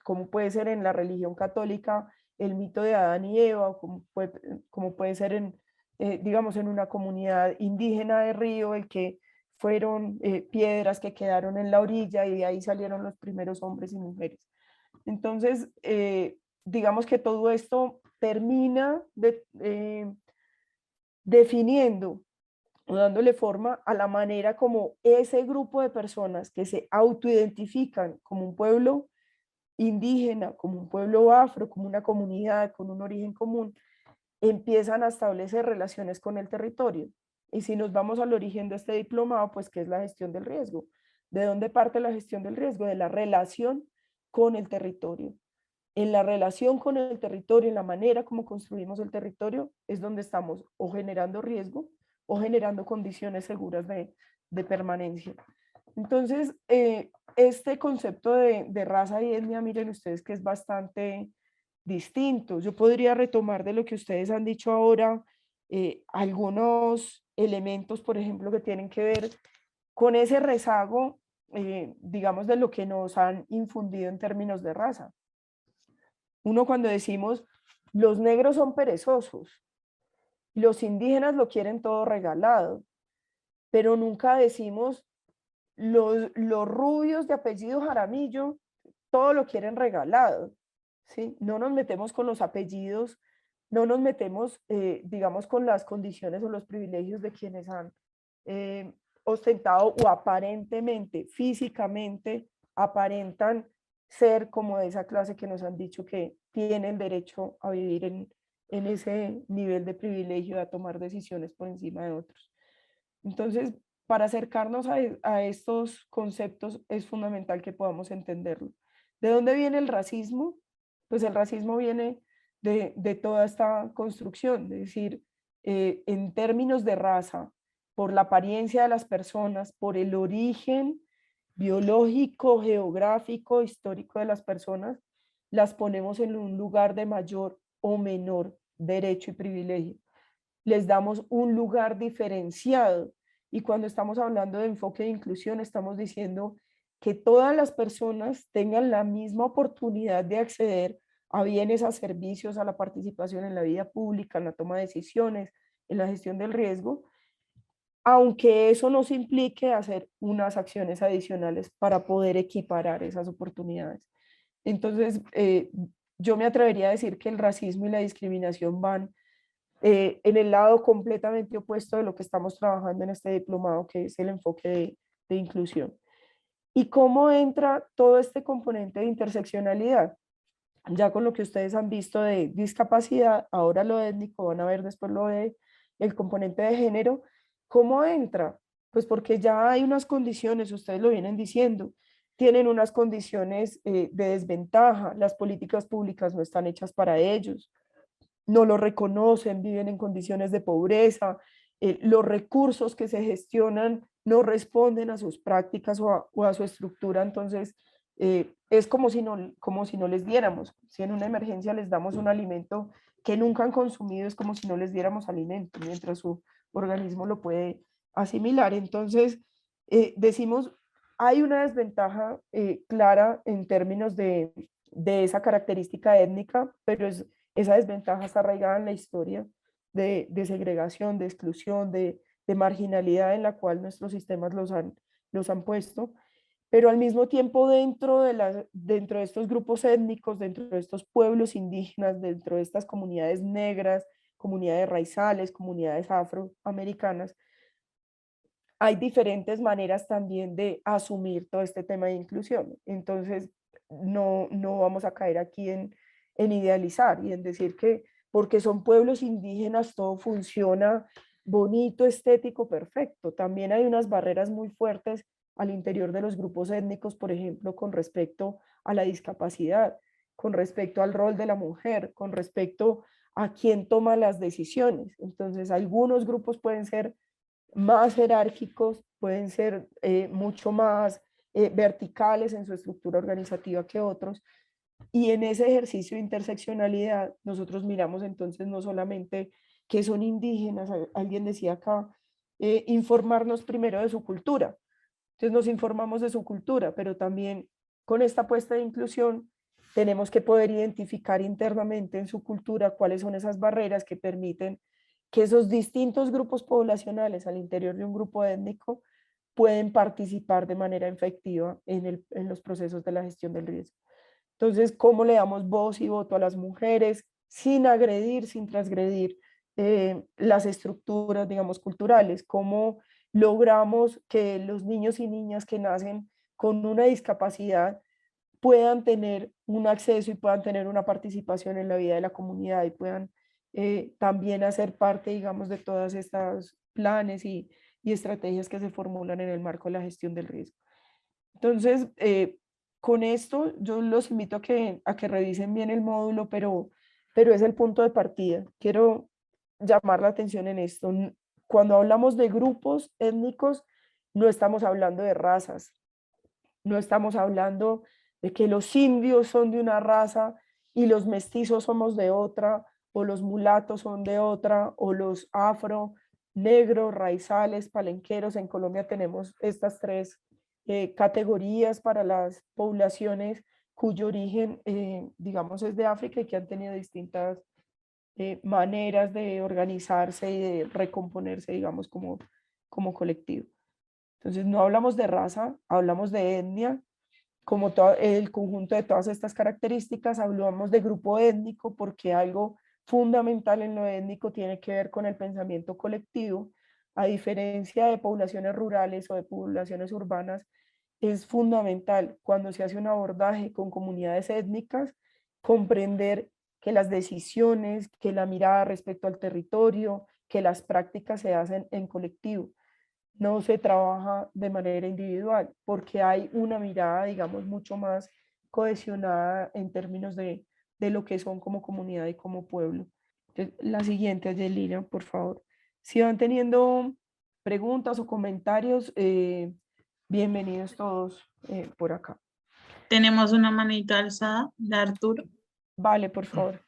como puede ser en la religión católica el mito de Adán y Eva, como puede ser digamos, en una comunidad indígena de Río, el que fueron piedras que quedaron en la orilla y de ahí salieron los primeros hombres y mujeres. Entonces, digamos que todo esto termina definiendo o dándole forma a la manera como ese grupo de personas que se autoidentifican como un pueblo indígena, como un pueblo afro, como una comunidad con un origen común, empiezan a establecer relaciones con el territorio. Y si nos vamos al origen de este diplomado, pues ¿qué es la gestión del riesgo? ¿De dónde parte la gestión del riesgo? De la relación con el territorio. En la relación con el territorio, en la manera como construimos el territorio, es donde estamos o generando riesgo o generando condiciones seguras de permanencia. Entonces, este concepto de raza y etnia, miren ustedes que es bastante distinto. Yo podría retomar de lo que ustedes han dicho ahora algunos elementos, por ejemplo, que tienen que ver con ese rezago, digamos, de lo que nos han infundido en términos de raza. Uno cuando decimos, los negros son perezosos, los indígenas lo quieren todo regalado, pero nunca decimos, los rubios de apellido Jaramillo, todo lo quieren regalado, ¿sí? No nos metemos con los apellidos, no nos metemos, digamos, con las condiciones o los privilegios de quienes han ostentado o aparentemente, físicamente, aparentan ser como de esa clase que nos han dicho que tienen derecho a vivir en ese nivel de privilegio, a tomar decisiones por encima de otros. Entonces, para acercarnos a estos conceptos es fundamental que podamos entenderlo. ¿De dónde viene el racismo? Pues el racismo viene de toda esta construcción, es decir, en términos de raza, por la apariencia de las personas, por el origen biológico, geográfico, histórico de las personas, las ponemos en un lugar de mayor o menor derecho y privilegio. Les damos un lugar diferenciado. Y cuando estamos hablando de enfoque de inclusión, estamos diciendo que todas las personas tengan la misma oportunidad de acceder a bienes, a servicios, a la participación en la vida pública, en la toma de decisiones, en la gestión del riesgo, aunque eso nos implique hacer unas acciones adicionales para poder equiparar esas oportunidades. Entonces, yo me atrevería a decir que el racismo y la discriminación van en el lado completamente opuesto de lo que estamos trabajando en este diplomado, que es el enfoque de inclusión. ¿Y cómo entra todo este componente de interseccionalidad? Ya con lo que ustedes han visto de discapacidad, ahora lo étnico, van a ver después lo de el componente de género. ¿Cómo entra? Pues porque ya hay unas condiciones, ustedes lo vienen diciendo, tienen unas condiciones de desventaja, las políticas públicas no están hechas para ellos, no lo reconocen, viven en condiciones de pobreza, los recursos que se gestionan no responden a sus prácticas o a su estructura, entonces es como si no les diéramos. Si en una emergencia les damos un alimento que nunca han consumido, es como si no les diéramos alimento, mientras su organismo lo puede asimilar. Entonces, decimos, hay una desventaja clara en términos de esa característica étnica, pero esa desventaja está arraigada en la historia de segregación, de exclusión, de marginalidad en la cual nuestros sistemas los han puesto, pero al mismo tiempo dentro de estos grupos étnicos, dentro de estos pueblos indígenas, dentro de estas comunidades negras, comunidades raizales, comunidades afroamericanas, hay diferentes maneras también de asumir todo este tema de inclusión. Entonces, no vamos a caer aquí en idealizar y en decir que porque son pueblos indígenas todo funciona bonito, estético, perfecto. También hay unas barreras muy fuertes al interior de los grupos étnicos, por ejemplo, con respecto a la discapacidad, con respecto al rol de la mujer, con respecto a quién toma las decisiones. Entonces, algunos grupos pueden ser más jerárquicos, pueden ser mucho más verticales en su estructura organizativa que otros. Y en ese ejercicio de interseccionalidad, nosotros miramos entonces no solamente que son indígenas, alguien decía acá, informarnos primero de su cultura. Entonces nos informamos de su cultura, pero también con esta apuesta de inclusión tenemos que poder identificar internamente en su cultura cuáles son esas barreras que permiten que esos distintos grupos poblacionales al interior de un grupo étnico pueden participar de manera efectiva en los procesos de la gestión del riesgo. Entonces, ¿cómo le damos voz y voto a las mujeres sin agredir, sin transgredir las estructuras, digamos, culturales? ¿Cómo logramos que los niños y niñas que nacen con una discapacidad puedan tener un acceso y puedan tener una participación en la vida de la comunidad y puedan también hacer parte, digamos, de todas estas planes y estrategias que se formulan en el marco de la gestión del riesgo? Entonces, con esto yo los invito a que revisen bien el módulo, pero es el punto de partida. Quiero llamar la atención en esto. Cuando hablamos de grupos étnicos, no estamos hablando de razas, no estamos hablando de que los indios son de una raza y los mestizos somos de otra, o los mulatos son de otra, o los afro, negros, raizales, palenqueros. En Colombia tenemos estas tres categorías para las poblaciones cuyo origen, digamos, es de África y que han tenido distintas maneras de organizarse y de recomponerse, digamos, como colectivo. Entonces, no hablamos de raza, hablamos de etnia, como todo el conjunto de todas estas características. Hablamos de grupo étnico porque algo fundamental en lo étnico tiene que ver con el pensamiento colectivo. A diferencia de poblaciones rurales o de poblaciones urbanas, es fundamental cuando se hace un abordaje con comunidades étnicas comprender que las decisiones, que la mirada respecto al territorio, que las prácticas se hacen en colectivo. No se trabaja de manera individual porque hay una mirada, digamos, mucho más cohesionada en términos de lo que son como comunidad y como pueblo. Entonces, la siguiente, Angelina, por favor. Si van teniendo preguntas o comentarios, bienvenidos todos por acá. Tenemos una manito alzada de Arturo. Vale, por favor.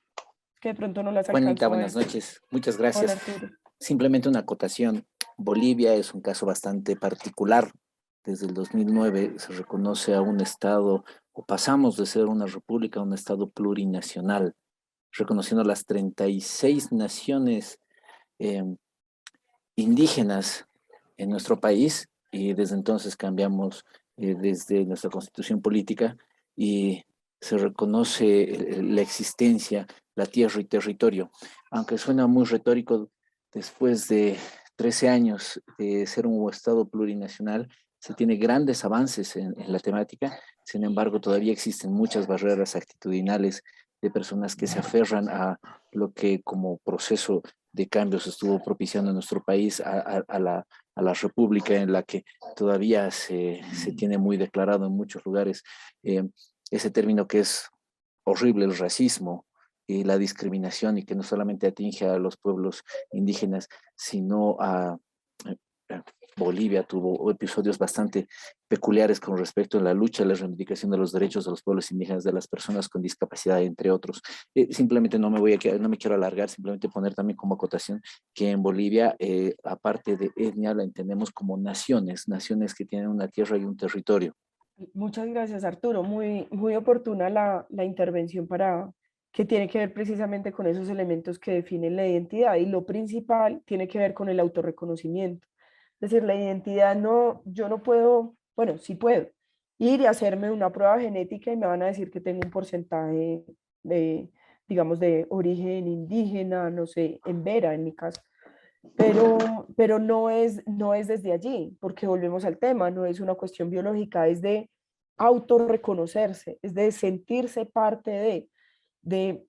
Que de pronto no las Juanita, alcanzo a buenas ver. noches. Muchas Hola, gracias. Arturo. Simplemente una acotación. Bolivia es un caso bastante particular. Desde el 2009 se reconoce a un Estado, o pasamos de ser una república a un Estado plurinacional, reconociendo las 36 naciones indígenas en nuestro país, y desde entonces cambiamos desde nuestra constitución política y se reconoce la existencia, la tierra y territorio. Aunque suena muy retórico, después de 13 años de ser un Estado plurinacional, se tiene grandes avances en la temática. Sin embargo, todavía existen muchas barreras actitudinales de personas que se aferran a lo que como proceso de cambios estuvo propiciando en nuestro país a la república, en la que todavía se tiene muy declarado en muchos lugares ese término que es horrible, el racismo y la discriminación, y que no solamente atinge a los pueblos indígenas, sino a Bolivia tuvo episodios bastante peculiares con respecto a la lucha, a la reivindicación de los derechos de los pueblos indígenas, de las personas con discapacidad, entre otros. Simplemente no me quiero alargar, simplemente poner también como acotación que en Bolivia, aparte de etnia, la entendemos como naciones que tienen una tierra y un territorio. Muchas gracias, Arturo. Muy, muy oportuna la intervención que tiene que ver precisamente con esos elementos que definen la identidad, y lo principal tiene que ver con el autorreconocimiento. Es decir, la identidad yo no puedo, bueno, sí puedo ir y hacerme una prueba genética y me van a decir que tengo un porcentaje digamos, de origen indígena, no sé, en Vera en mi caso. Pero no es desde allí, porque volvemos al tema, no es una cuestión biológica, es de autorreconocerse, es de sentirse parte de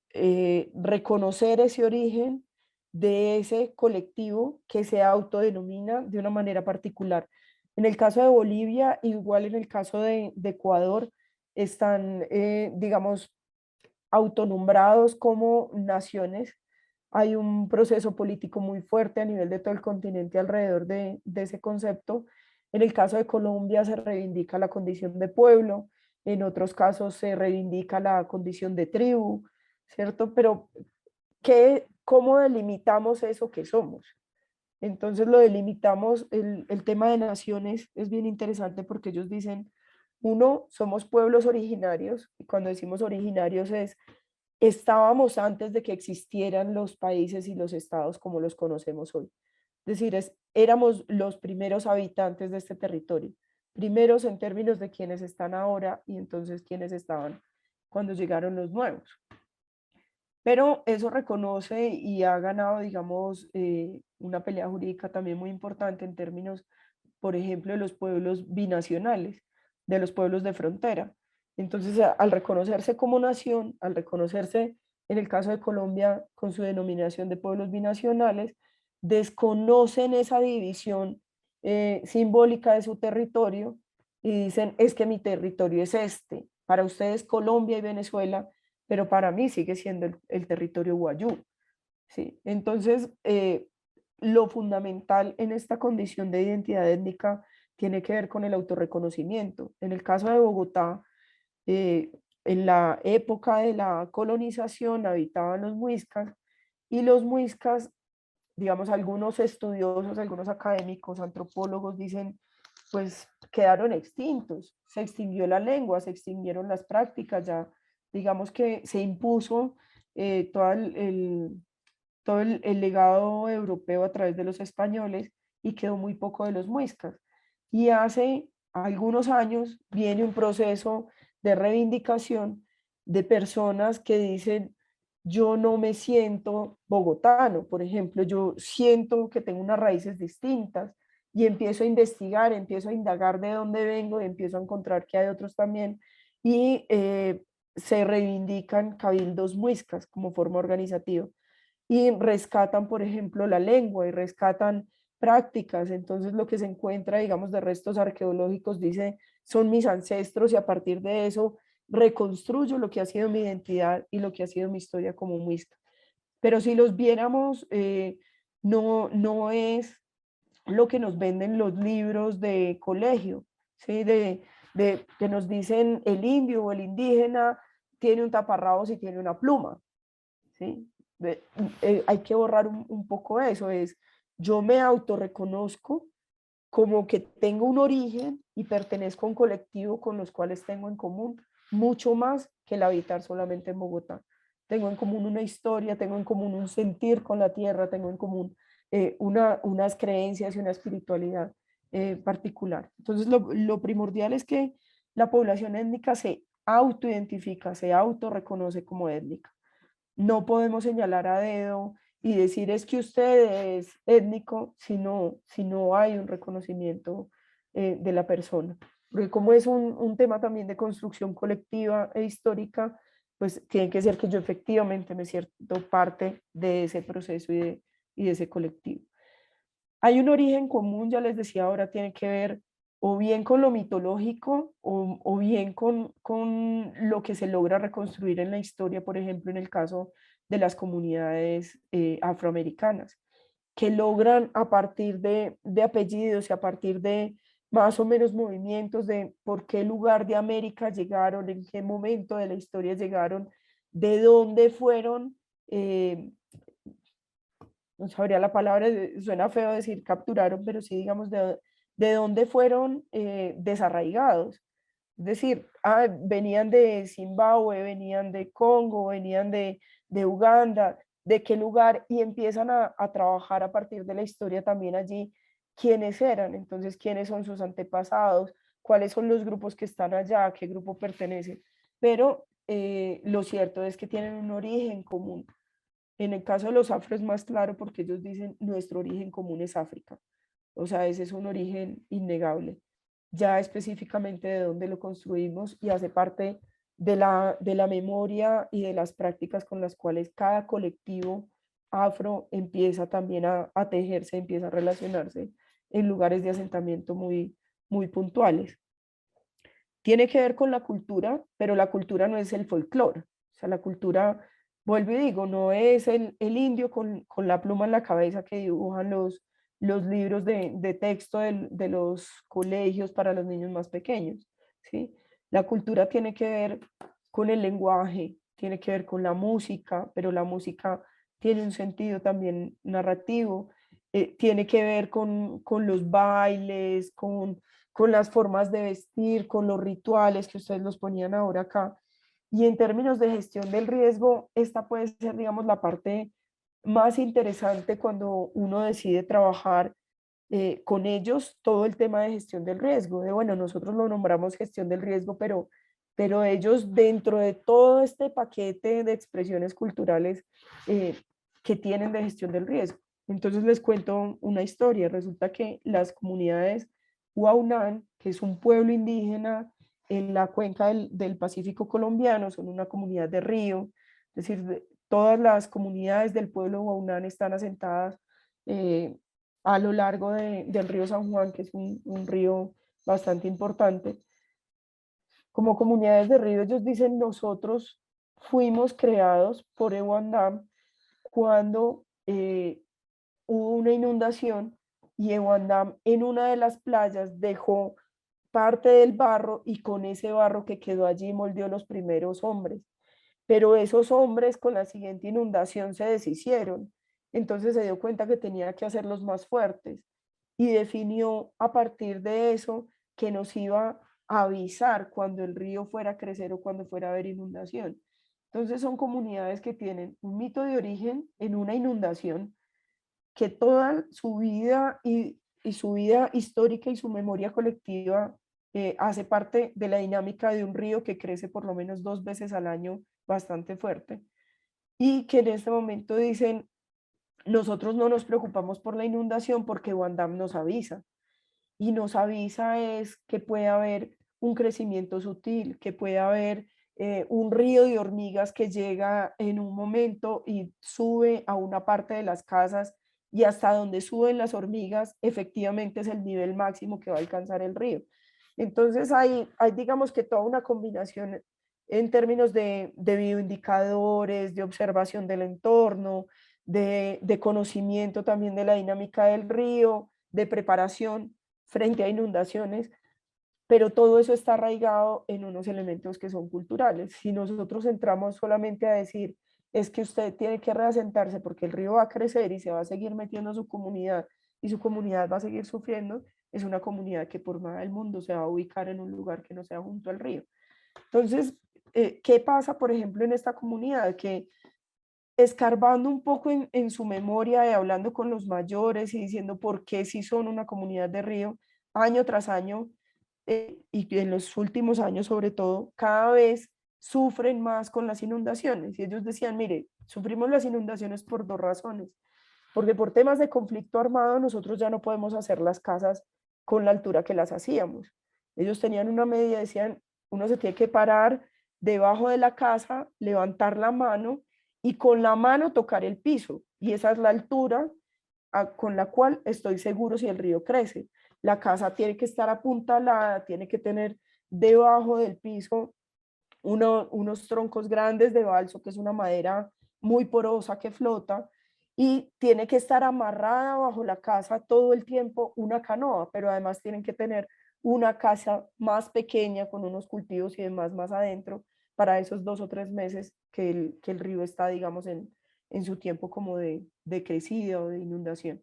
reconocer ese origen de ese colectivo que se autodenomina de una manera particular. En el caso de Bolivia, igual en el caso de Ecuador, están, digamos, autonombrados como naciones. Hay un proceso político muy fuerte a nivel de todo el continente alrededor de ese concepto. En el caso de Colombia se reivindica la condición de pueblo, en otros casos se reivindica la condición de tribu, ¿cierto? Pero ¿cómo delimitamos eso que somos? Entonces lo delimitamos, el tema de naciones es bien interesante porque ellos dicen, uno, somos pueblos originarios, y cuando decimos originarios estábamos antes de que existieran los países y los estados como los conocemos hoy. Es decir, éramos los primeros habitantes de este territorio, primeros en términos de quienes están ahora y entonces quienes estaban cuando llegaron los nuevos. Pero eso reconoce y ha ganado, digamos, una pelea jurídica también muy importante en términos, por ejemplo, de los pueblos binacionales, de los pueblos de frontera. Entonces, al reconocerse como nación, al reconocerse, en el caso de Colombia, con su denominación de pueblos binacionales, desconocen esa división simbólica de su territorio y dicen, es que mi territorio es este. Para ustedes Colombia y Venezuela, pero para mí sigue siendo el territorio guayú. ¿Sí? Entonces, lo fundamental en esta condición de identidad étnica tiene que ver con el autorreconocimiento. En el caso de Bogotá, en la época de la colonización habitaban los muiscas y los muiscas, digamos, algunos estudiosos, algunos académicos, antropólogos dicen, pues quedaron extintos, se extinguió la lengua, se extinguieron las prácticas, ya digamos que se impuso todo el legado europeo a través de los españoles y quedó muy poco de los muiscas. Y hace algunos años viene un proceso de reivindicación de personas que dicen, yo no me siento bogotano, por ejemplo, yo siento que tengo unas raíces distintas y empiezo a investigar, empiezo a indagar de dónde vengo y empiezo a encontrar que hay otros también y se reivindican cabildos muiscas como forma organizativa y rescatan, por ejemplo, la lengua y rescatan prácticas. Entonces lo que se encuentra, digamos, de restos arqueológicos, dice, son mis ancestros y a partir de eso reconstruyo lo que ha sido mi identidad y lo que ha sido mi historia como muisca. Pero si los viéramos, no es lo que nos venden los libros de colegio, ¿sí? Que nos dicen el indio o el indígena tiene un taparrabos y tiene una pluma, ¿sí? Hay que borrar un poco eso, es yo me autorreconozco como que tengo un origen y pertenezco a un colectivo con los cuales tengo en común mucho más que el habitar solamente en Bogotá. Tengo en común una historia, tengo en común un sentir con la tierra, tengo en común unas creencias y una espiritualidad particular. Entonces lo primordial es que la población étnica se autoidentifica, se autorreconoce como étnica. No podemos señalar a dedo y decir es que usted es étnico si no hay un reconocimiento de la persona. Porque como es un tema también de construcción colectiva e histórica, pues tiene que ser que yo efectivamente me siento parte de ese proceso y de ese colectivo. Hay un origen común, ya les decía ahora, tiene que ver o bien con lo mitológico o bien con lo que se logra reconstruir en la historia, por ejemplo, en el caso de las comunidades afroamericanas, que logran a partir de apellidos y a partir de más o menos movimientos de por qué lugar de América llegaron, en qué momento de la historia llegaron, de dónde fueron, no sabría la palabra, suena feo decir capturaron, pero sí digamos de dónde fueron desarraigados. Es decir, venían de Zimbabue, venían de Congo, venían de Uganda, de qué lugar, y empiezan a trabajar a partir de la historia también allí quiénes eran, entonces quiénes son sus antepasados, cuáles son los grupos que están allá, a qué grupo pertenecen. Pero lo cierto es que tienen un origen común. En el caso de los afro es más claro porque ellos dicen nuestro origen común es África. O sea, ese es un origen innegable. Ya específicamente de dónde lo construimos y hace parte de la memoria y de las prácticas con las cuales cada colectivo afro empieza también a tejerse, empieza a relacionarse en lugares de asentamiento muy puntuales. Tiene que ver con la cultura, pero la cultura no es el folclore. O sea, la cultura, vuelvo y digo, no es el indio con la pluma en la cabeza que dibujan los libros de texto de los colegios para los niños más pequeños, ¿sí? La cultura tiene que ver con el lenguaje, tiene que ver con la música, pero la música tiene un sentido también narrativo, tiene que ver con los bailes, con las formas de vestir, con los rituales que ustedes los ponían ahora acá. Y en términos de gestión del riesgo, esta puede ser, digamos, la parte más interesante cuando uno decide trabajar con ellos todo el tema de gestión del riesgo. De, bueno, nosotros lo nombramos gestión del riesgo, pero ellos dentro de todo este paquete de expresiones culturales que tienen de gestión del riesgo. Entonces les cuento una historia. Resulta que las comunidades Huaunán, que es un pueblo indígena en la cuenca del Pacífico colombiano, son una comunidad de río, es decir, todas las comunidades del pueblo Huaunán están asentadas a lo largo del río San Juan, que es un río bastante importante. Como comunidades de río, ellos dicen, nosotros fuimos creados por Ewandam cuando hubo una inundación y Ewandam en una de las playas dejó parte del barro y con ese barro que quedó allí moldeó los primeros hombres. Pero esos hombres con la siguiente inundación se deshicieron. Entonces se dio cuenta que tenía que hacerlos más fuertes y definió a partir de eso que nos iba a avisar cuando el río fuera a crecer o cuando fuera a haber inundación. Entonces son comunidades que tienen un mito de origen en una inundación, que toda su vida y su vida histórica y su memoria colectiva hace parte de la dinámica de un río que crece por lo menos 2 veces al año bastante fuerte, y que en este momento dicen, nosotros no nos preocupamos por la inundación porque Wandam nos avisa, y nos avisa es que puede haber un crecimiento sutil, que puede haber un río de hormigas que llega en un momento y sube a una parte de las casas, y hasta donde suben las hormigas efectivamente es el nivel máximo que va a alcanzar el río. Entonces hay digamos que toda una combinación en términos de bioindicadores, de observación del entorno, de conocimiento también de la dinámica del río, de preparación frente a inundaciones, pero todo eso está arraigado en unos elementos que son culturales. Si nosotros entramos solamente a decir, es que usted tiene que reasentarse porque el río va a crecer y se va a seguir metiendo a su comunidad y su comunidad va a seguir sufriendo, es una comunidad que por nada del mundo se va a ubicar en un lugar que no sea junto al río. Entonces, ¿qué pasa, por ejemplo, en esta comunidad? Que escarbando un poco en su memoria y hablando con los mayores y diciendo por qué si son una comunidad de río, año tras año, y en los últimos años sobre todo, cada vez sufren más con las inundaciones. Y ellos decían, mire, sufrimos las inundaciones por 2 razones. Porque por temas de conflicto armado nosotros ya no podemos hacer las casas con la altura que las hacíamos. Ellos tenían una medida, decían, uno se tiene que parar debajo de la casa, levantar la mano y con la mano tocar el piso. Y esa es la altura con la cual estoy seguro si el río crece. La casa tiene que estar apuntalada, tiene que tener debajo del piso unos troncos grandes de balso, que es una madera muy porosa que flota, y tiene que estar amarrada bajo la casa todo el tiempo una canoa, pero además tienen que tener una casa más pequeña con unos cultivos y demás más adentro para esos 2 o 3 meses que el río está, digamos, en su tiempo como de crecida o de inundación.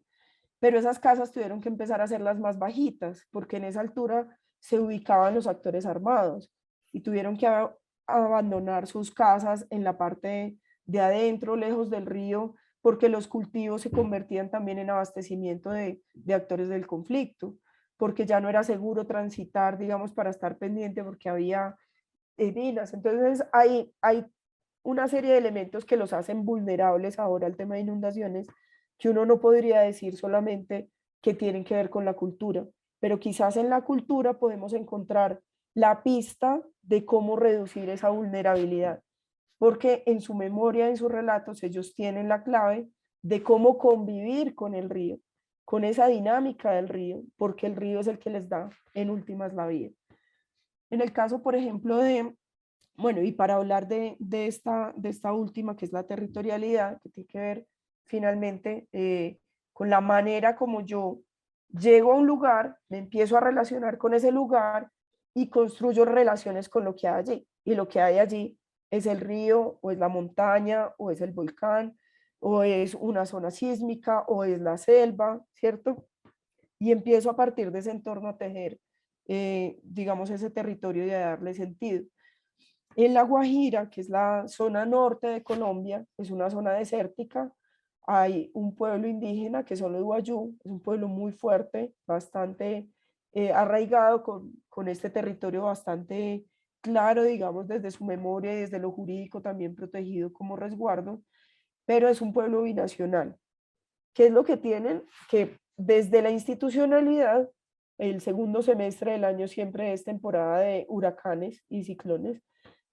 Pero esas casas tuvieron que empezar a hacerlas más bajitas, porque en esa altura se ubicaban los actores armados y tuvieron que abandonar sus casas en la parte de adentro, lejos del río, porque los cultivos se convertían también en abastecimiento de actores del conflicto, porque ya no era seguro transitar, digamos, para estar pendiente, porque había minas. Entonces hay una serie de elementos que los hacen vulnerables ahora al tema de inundaciones, que uno no podría decir solamente que tienen que ver con la cultura, pero quizás en la cultura podemos encontrar la pista de cómo reducir esa vulnerabilidad, porque en su memoria, en sus relatos, ellos tienen la clave de cómo convivir con el río, con esa dinámica del río, porque el río es el que les da en últimas la vida. En el caso, por ejemplo, bueno, y para hablar de esta última, que es la territorialidad, que tiene que ver finalmente con la manera como yo llego a un lugar, me empiezo a relacionar con ese lugar y construyo relaciones con lo que hay allí. Y lo que hay allí es el río, o es la montaña, o es el volcán, o es una zona sísmica, o es la selva, ¿cierto? Y empiezo a partir de ese entorno a tejer, digamos, ese territorio y a darle sentido. En La Guajira, que es la zona norte de Colombia, es una zona desértica, hay un pueblo indígena que son los Wayuu, es un pueblo muy fuerte, bastante arraigado con este territorio bastante claro, digamos, desde su memoria y desde lo jurídico también protegido como resguardo, pero es un pueblo binacional. ¿Qué es lo que tienen? Que desde la institucionalidad, el segundo semestre del año siempre es temporada de huracanes y ciclones.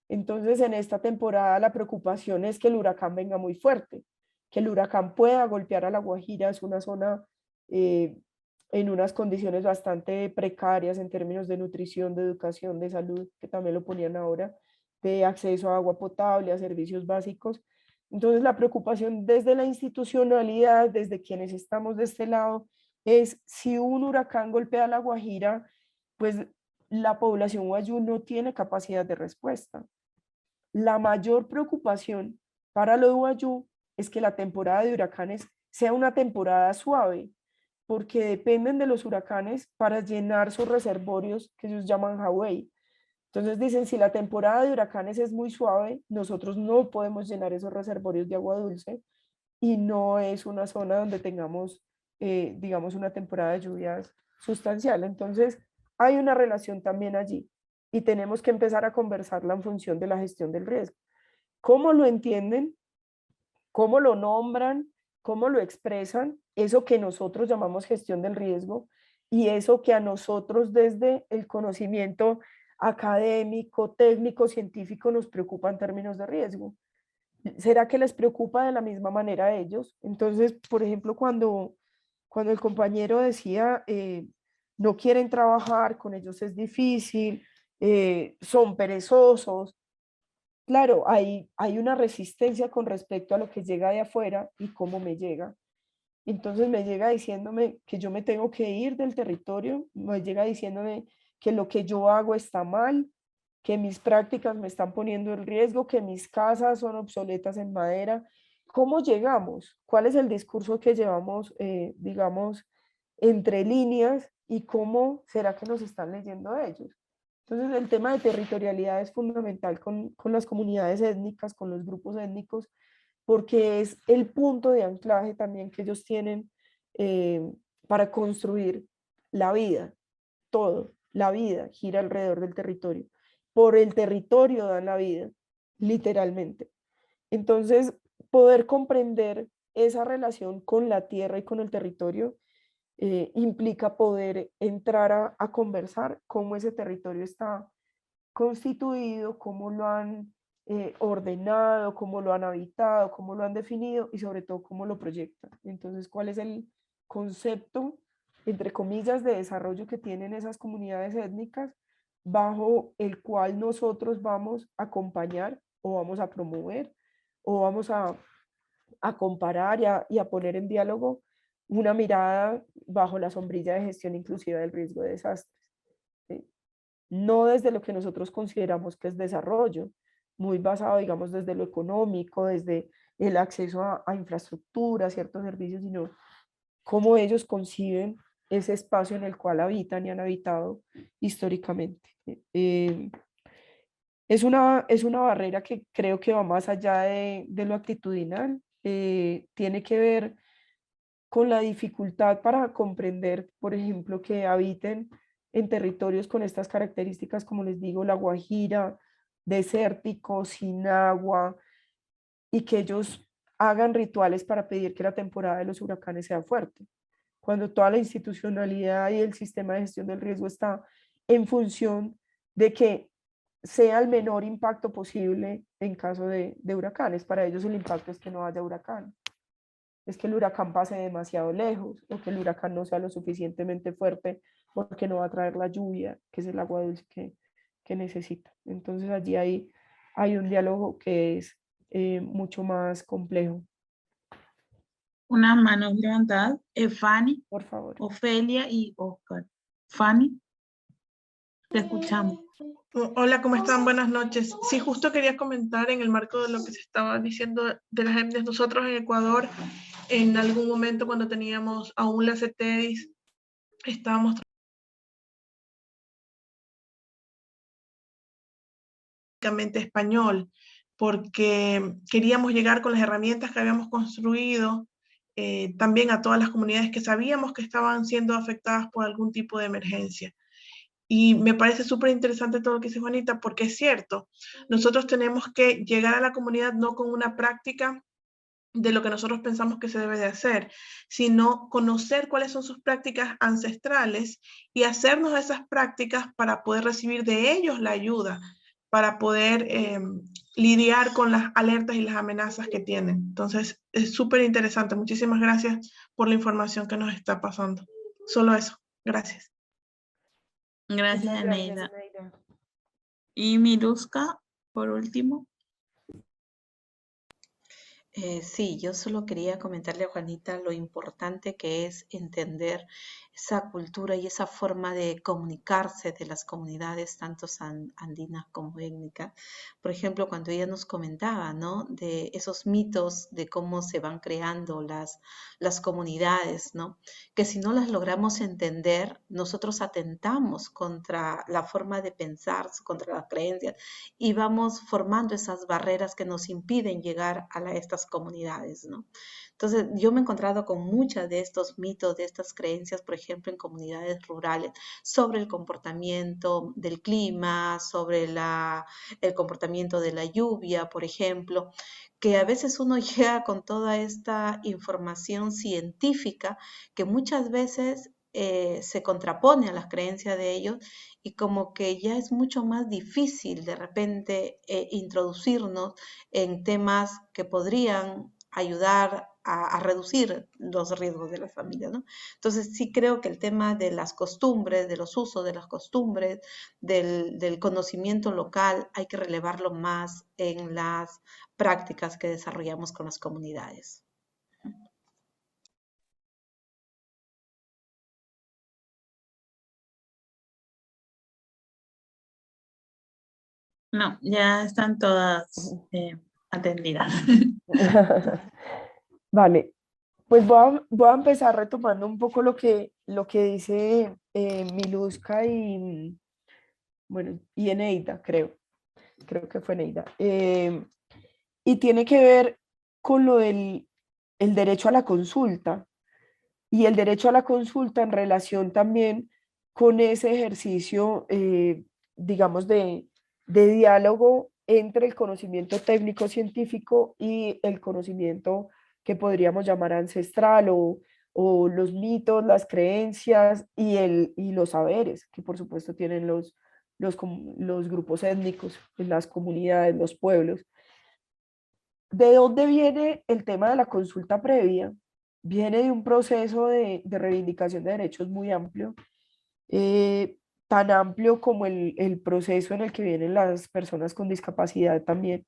Entonces, en esta temporada la preocupación es que el huracán venga muy fuerte, que el huracán pueda golpear a La Guajira. Es una zona en unas condiciones bastante precarias en términos de nutrición, de educación, de salud, que también lo ponían ahora, de acceso a agua potable, a servicios básicos. Entonces, la preocupación desde la institucionalidad, desde quienes estamos de este lado, es si un huracán golpea La Guajira, pues la población wayuu no tiene capacidad de respuesta. La mayor preocupación para los wayuu es que la temporada de huracanes sea una temporada suave, porque dependen de los huracanes para llenar sus reservorios que ellos llaman Hawái. Entonces dicen, si la temporada de huracanes es muy suave, nosotros no podemos llenar esos reservorios de agua dulce y no es una zona donde tengamos, digamos, una temporada de lluvias sustancial. Entonces hay una relación también allí y tenemos que empezar a conversarla en función de la gestión del riesgo. ¿Cómo lo entienden? ¿Cómo lo nombran? ¿Cómo lo expresan? Eso que nosotros llamamos gestión del riesgo y eso que a nosotros desde el conocimiento académico, técnico, científico nos preocupa en términos de riesgo. ¿Será que les preocupa de la misma manera a ellos? Entonces, por ejemplo, cuando el compañero decía, no quieren trabajar, con ellos es difícil, son perezosos, claro, hay una resistencia con respecto a lo que llega de afuera y cómo me llega. Entonces me llega diciéndome que yo me tengo que ir del territorio, me llega diciéndome que lo que yo hago está mal, que mis prácticas me están poniendo en riesgo, que mis casas son obsoletas en madera. ¿Cómo llegamos? ¿Cuál es el discurso que llevamos, digamos, entre líneas y cómo será que nos están leyendo a ellos? Entonces, el tema de territorialidad es fundamental con las comunidades étnicas, con los grupos étnicos, porque es el punto de anclaje también que ellos tienen para construir la vida. Todo, la vida gira alrededor del territorio. Por el territorio dan la vida, literalmente. Entonces, poder comprender esa relación con la tierra y con el territorio implica poder entrar a conversar cómo ese territorio está constituido, cómo lo han ordenado, cómo lo han habitado, cómo lo han definido y sobre todo cómo lo proyectan. Entonces, ¿cuál es el concepto, entre comillas, de desarrollo que tienen esas comunidades étnicas bajo el cual nosotros vamos a acompañar o vamos a promover o vamos a comparar y a poner en diálogo una mirada bajo la sombrilla de gestión inclusiva del riesgo de desastres? ¿Sí? No desde lo que nosotros consideramos que es desarrollo, muy basado, digamos, desde lo económico, desde el acceso a infraestructura, a ciertos servicios, sino cómo ellos conciben ese espacio en el cual habitan y han habitado históricamente. Es una barrera que creo que va más allá de lo actitudinal, tiene que ver con la dificultad para comprender, por ejemplo, que habiten en territorios con estas características, como les digo, La Guajira, desértico, sin agua, y que ellos hagan rituales para pedir que la temporada de los huracanes sea fuerte, cuando toda la institucionalidad y el sistema de gestión del riesgo está en función de que sea el menor impacto posible en caso de huracanes. Para ellos el impacto es que no haya huracán, es que el huracán pase demasiado lejos o que el huracán no sea lo suficientemente fuerte porque no va a traer la lluvia, que es el agua dulce que necesita. Entonces allí hay un diálogo que es mucho más complejo. Unas manos levantadas, Fanny, por favor, Ofelia y Oscar. Fanny, te escuchamos. Hola, ¿cómo están? Buenas noches. Sí, justo quería comentar en el marco de lo que se estaba diciendo de las etnias. Nosotros en Ecuador, en algún momento cuando teníamos aún la CETEDIS, estábamos español, porque queríamos llegar con las herramientas que habíamos construido también a todas las comunidades que sabíamos que estaban siendo afectadas por algún tipo de emergencia. Y me parece súper interesante todo lo que dice Juanita, porque es cierto, nosotros tenemos que llegar a la comunidad no con una práctica de lo que nosotros pensamos que se debe de hacer, sino conocer cuáles son sus prácticas ancestrales y hacernos esas prácticas para poder recibir de ellos la ayuda, para poder lidiar con las alertas y las amenazas que tienen. Entonces, es súper interesante. Muchísimas gracias por la información que nos está pasando. Solo eso. Gracias. Gracias, Muchas gracias, Eneida. Eneida. Y Miluska, por último. Sí, yo solo quería comentarle a Juanita lo importante que es entender esa cultura y esa forma de comunicarse de las comunidades, tanto andinas como étnicas. Por ejemplo, cuando ella nos comentaba, ¿no? De esos mitos de cómo se van creando las comunidades, ¿no? Que si no las logramos entender, nosotros atentamos contra la forma de pensar, contra las creencias, y vamos formando esas barreras que nos impiden llegar a estas comunidades, ¿no? Entonces, yo me he encontrado con muchos de estos mitos, de estas creencias, por ejemplo, en comunidades rurales, sobre el comportamiento del clima, sobre el comportamiento de la lluvia, por ejemplo, que a veces uno llega con toda esta información científica que muchas veces se contrapone a las creencias de ellos, y como que ya es mucho más difícil de repente introducirnos en temas que podrían ayudar a reducir los riesgos de las familias, ¿no? Entonces sí creo que el tema de las costumbres, de los usos de las costumbres, del conocimiento local, hay que relevarlo más en las prácticas que desarrollamos con las comunidades. No, ya están todas atendidas. Vale, pues voy a empezar retomando un poco lo que dice Miluska y, bueno, y Eneida, creo que fue Eneida. Y tiene que ver con lo del el derecho a la consulta y el derecho a la consulta en relación también con ese ejercicio, digamos, de diálogo entre el conocimiento técnico científico y el conocimiento que podríamos llamar ancestral o los mitos, las creencias y los saberes que por supuesto tienen los grupos étnicos, las comunidades, los pueblos. ¿De dónde viene el tema de la consulta previa? Viene de un proceso de reivindicación de derechos muy amplio, tan amplio como el proceso en el que vienen las personas con discapacidad también,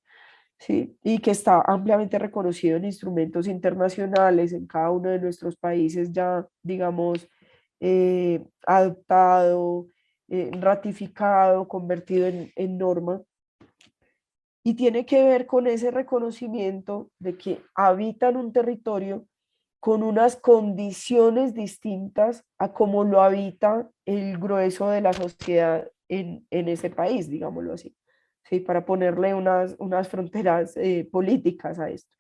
¿sí? Y que está ampliamente reconocido en instrumentos internacionales, en cada uno de nuestros países ya, digamos, adoptado, ratificado, convertido en norma. Y tiene que ver con ese reconocimiento de que habitan un territorio con unas condiciones distintas a como lo habita el grueso de la sociedad en ese país, digámoslo así, ¿sí? Para ponerle unas fronteras políticas a esto.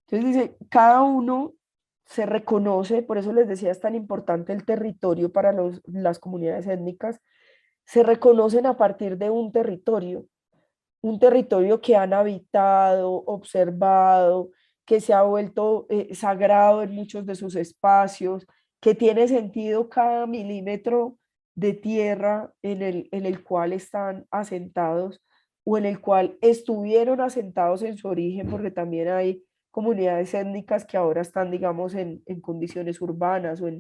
Entonces dice, cada uno se reconoce, por eso les decía, es tan importante el territorio para las comunidades étnicas, se reconocen a partir de un territorio que han habitado, observado, que se ha vuelto sagrado en muchos de sus espacios, que tiene sentido cada milímetro de tierra en el cual están asentados o en el cual estuvieron asentados en su origen, porque también hay comunidades étnicas que ahora están, digamos, en condiciones urbanas o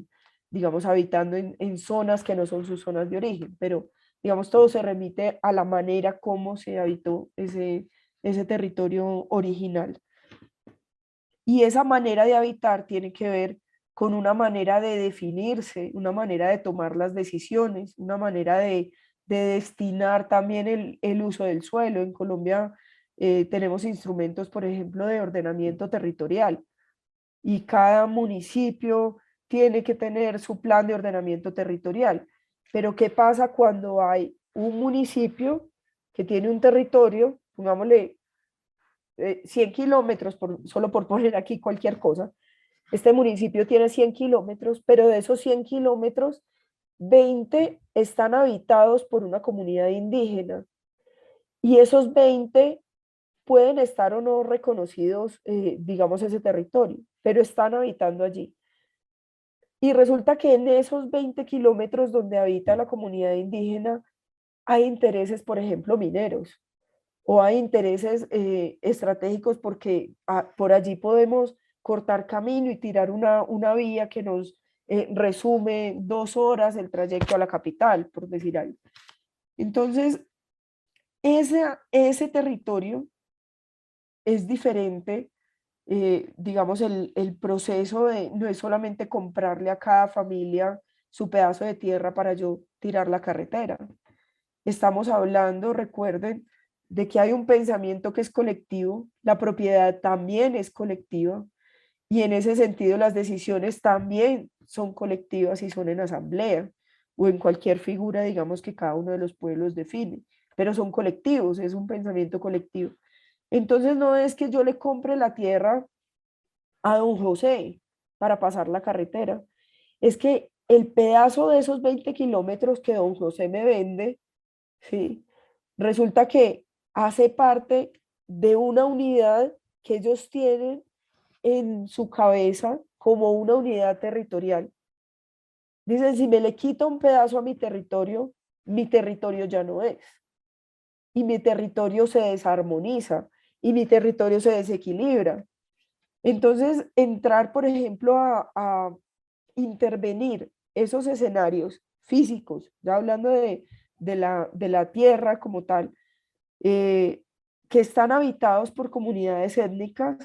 digamos, habitando en zonas que no son sus zonas de origen, pero digamos, todo se remite a la manera como se habitó ese territorio original. Y esa manera de habitar tiene que ver con una manera de definirse, una manera de tomar las decisiones, una manera de destinar también el uso del suelo. En Colombia tenemos instrumentos, por ejemplo, de ordenamiento territorial y cada municipio tiene que tener su plan de ordenamiento territorial. Pero ¿qué pasa cuando hay un municipio que tiene un territorio, pongámosle 100 kilómetros, solo por poner aquí cualquier cosa, Este municipio tiene 100 kilómetros, pero de esos 100 kilómetros, 20 están habitados por una comunidad indígena. Y esos 20 pueden estar o no reconocidos, digamos, ese territorio, pero están habitando allí. Y resulta que en esos 20 kilómetros donde habita la comunidad indígena hay intereses, por ejemplo, mineros, o hay intereses estratégicos porque por allí podemos cortar camino y tirar una vía que nos resume 2 horas el trayecto a la capital, por decir algo. Entonces, ese territorio es diferente, digamos, el proceso no es solamente comprarle a cada familia su pedazo de tierra para yo tirar la carretera. Estamos hablando, recuerden, de que hay un pensamiento que es colectivo, la propiedad también es colectiva y en ese sentido las decisiones también son colectivas y son en asamblea o en cualquier figura, digamos, que cada uno de los pueblos define, pero son colectivos, es un pensamiento colectivo. Entonces no es que yo le compre la tierra a don José para pasar la carretera, es que el pedazo de esos 20 kilómetros que don José me vende, ¿sí? Resulta que hace parte de una unidad que ellos tienen en su cabeza como una unidad territorial. Dicen, si me le quito un pedazo a mi territorio ya no es. Y mi territorio se desarmoniza y mi territorio se desequilibra. Entonces, entrar, por ejemplo, a intervenir esos escenarios físicos, ya hablando de la tierra como tal, que están habitados por comunidades étnicas,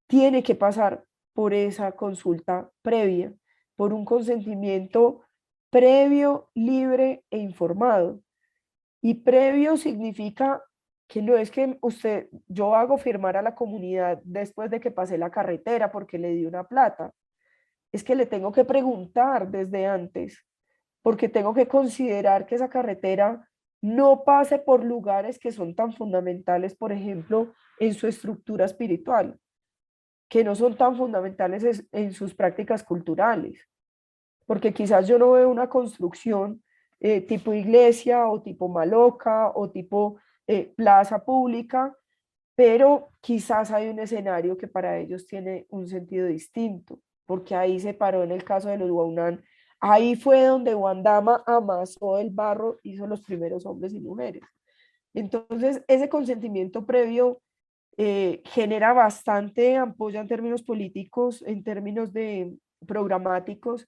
tiene que pasar por esa consulta previa, por un consentimiento previo, libre e informado. Y previo significa que no es que yo hago firmar a la comunidad después de que pasé la carretera porque le di una plata. Es que le tengo que preguntar desde antes, porque tengo que considerar que esa carretera no pase por lugares que son tan fundamentales, por ejemplo, en su estructura espiritual, que no son tan fundamentales en sus prácticas culturales, porque quizás yo no veo una construcción tipo iglesia o tipo maloca o tipo plaza pública, pero quizás hay un escenario que para ellos tiene un sentido distinto, porque ahí se paró en el caso de los Huaunán, ahí fue donde Wandama amasó el barro, hizo los primeros hombres y mujeres. Entonces, ese consentimiento previo genera bastante ampolla en términos políticos, en términos de programáticos,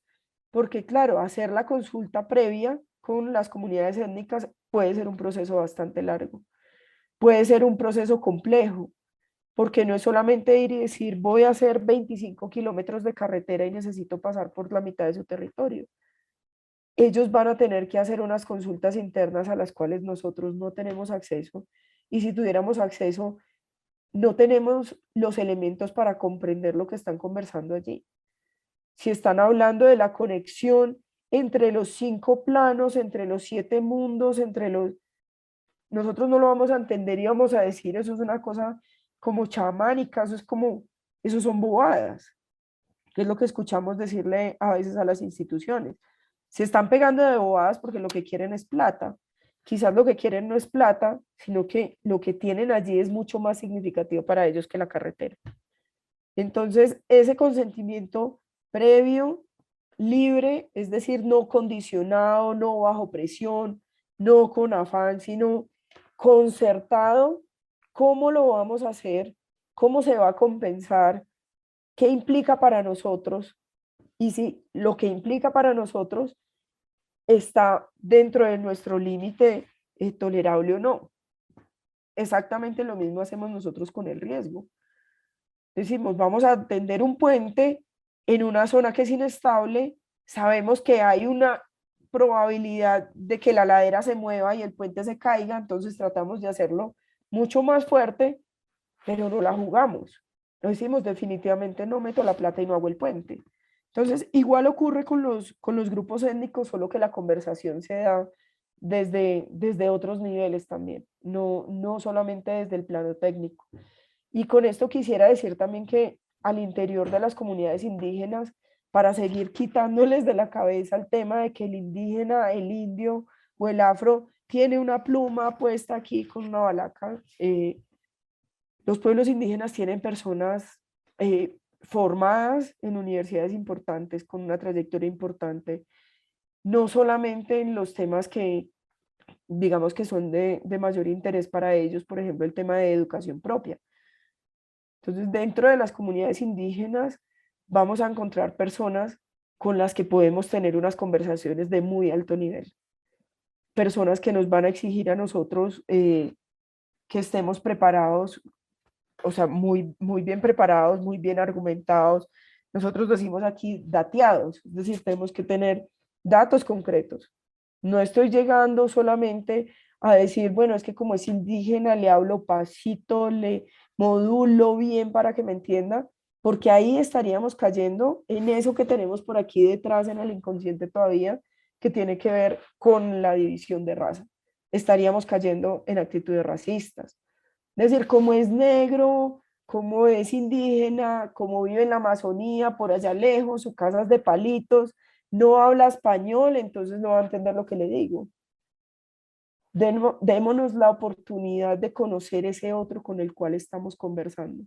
porque claro, hacer la consulta previa con las comunidades étnicas puede ser un proceso bastante largo, puede ser un proceso complejo, porque no es solamente ir y decir voy a hacer 25 kilómetros de carretera y necesito pasar por la mitad de su territorio. Ellos van a tener que hacer unas consultas internas a las cuales nosotros no tenemos acceso, y si tuviéramos acceso, no tenemos los elementos para comprender lo que están conversando allí. Si están hablando de la conexión entre los 5 planos, entre los 7 mundos, nosotros no lo vamos a entender y vamos a decir, eso es una cosa como chamánica, eso son bobadas, que es lo que escuchamos decirle a veces a las instituciones. Se están pegando de bobadas porque lo que quieren es plata. Quizás lo que quieren no es plata, sino que lo que tienen allí es mucho más significativo para ellos que la carretera. Entonces, ese consentimiento previo, libre, es decir, no condicionado, no bajo presión, no con afán, sino concertado, ¿cómo lo vamos a hacer? ¿Cómo se va a compensar? ¿Qué implica para nosotros? Y si lo que implica para nosotros está dentro de nuestro límite tolerable o no. Exactamente lo mismo hacemos nosotros con el riesgo. Decimos, vamos a tender un puente en una zona que es inestable, sabemos que hay una probabilidad de que la ladera se mueva y el puente se caiga, entonces tratamos de hacerlo mucho más fuerte, pero no la jugamos. Lo decimos, definitivamente no meto la plata y no hago el puente. Entonces, igual ocurre con los grupos étnicos, solo que la conversación se da desde otros niveles también, no solamente desde el plano técnico. Y con esto quisiera decir también que al interior de las comunidades indígenas para seguir quitándoles de la cabeza el tema de que el indígena, el indio o el afro tiene una pluma puesta aquí con una balaca. Los pueblos indígenas tienen personas formadas en universidades importantes, con una trayectoria importante, no solamente en los temas que digamos que son de mayor interés para ellos, por ejemplo, el tema de educación propia. Entonces, dentro de las comunidades indígenas vamos a encontrar personas con las que podemos tener unas conversaciones de muy alto nivel. Personas que nos van a exigir a nosotros que estemos preparados, o sea, muy bien preparados, muy bien argumentados. Nosotros decimos aquí dateados, es decir, tenemos que tener datos concretos. No estoy llegando solamente a decir, bueno, es que como es indígena, le hablo pasito, le modulo bien para que me entienda, porque ahí estaríamos cayendo en eso que tenemos por aquí detrás en el inconsciente todavía, que tiene que ver con la división de raza. Estaríamos cayendo en actitudes racistas. Es decir, como es negro, como es indígena, como vive en la Amazonía, por allá lejos, su casa es de palitos, no habla español, entonces no va a entender lo que le digo. Démonos la oportunidad de conocer ese otro con el cual estamos conversando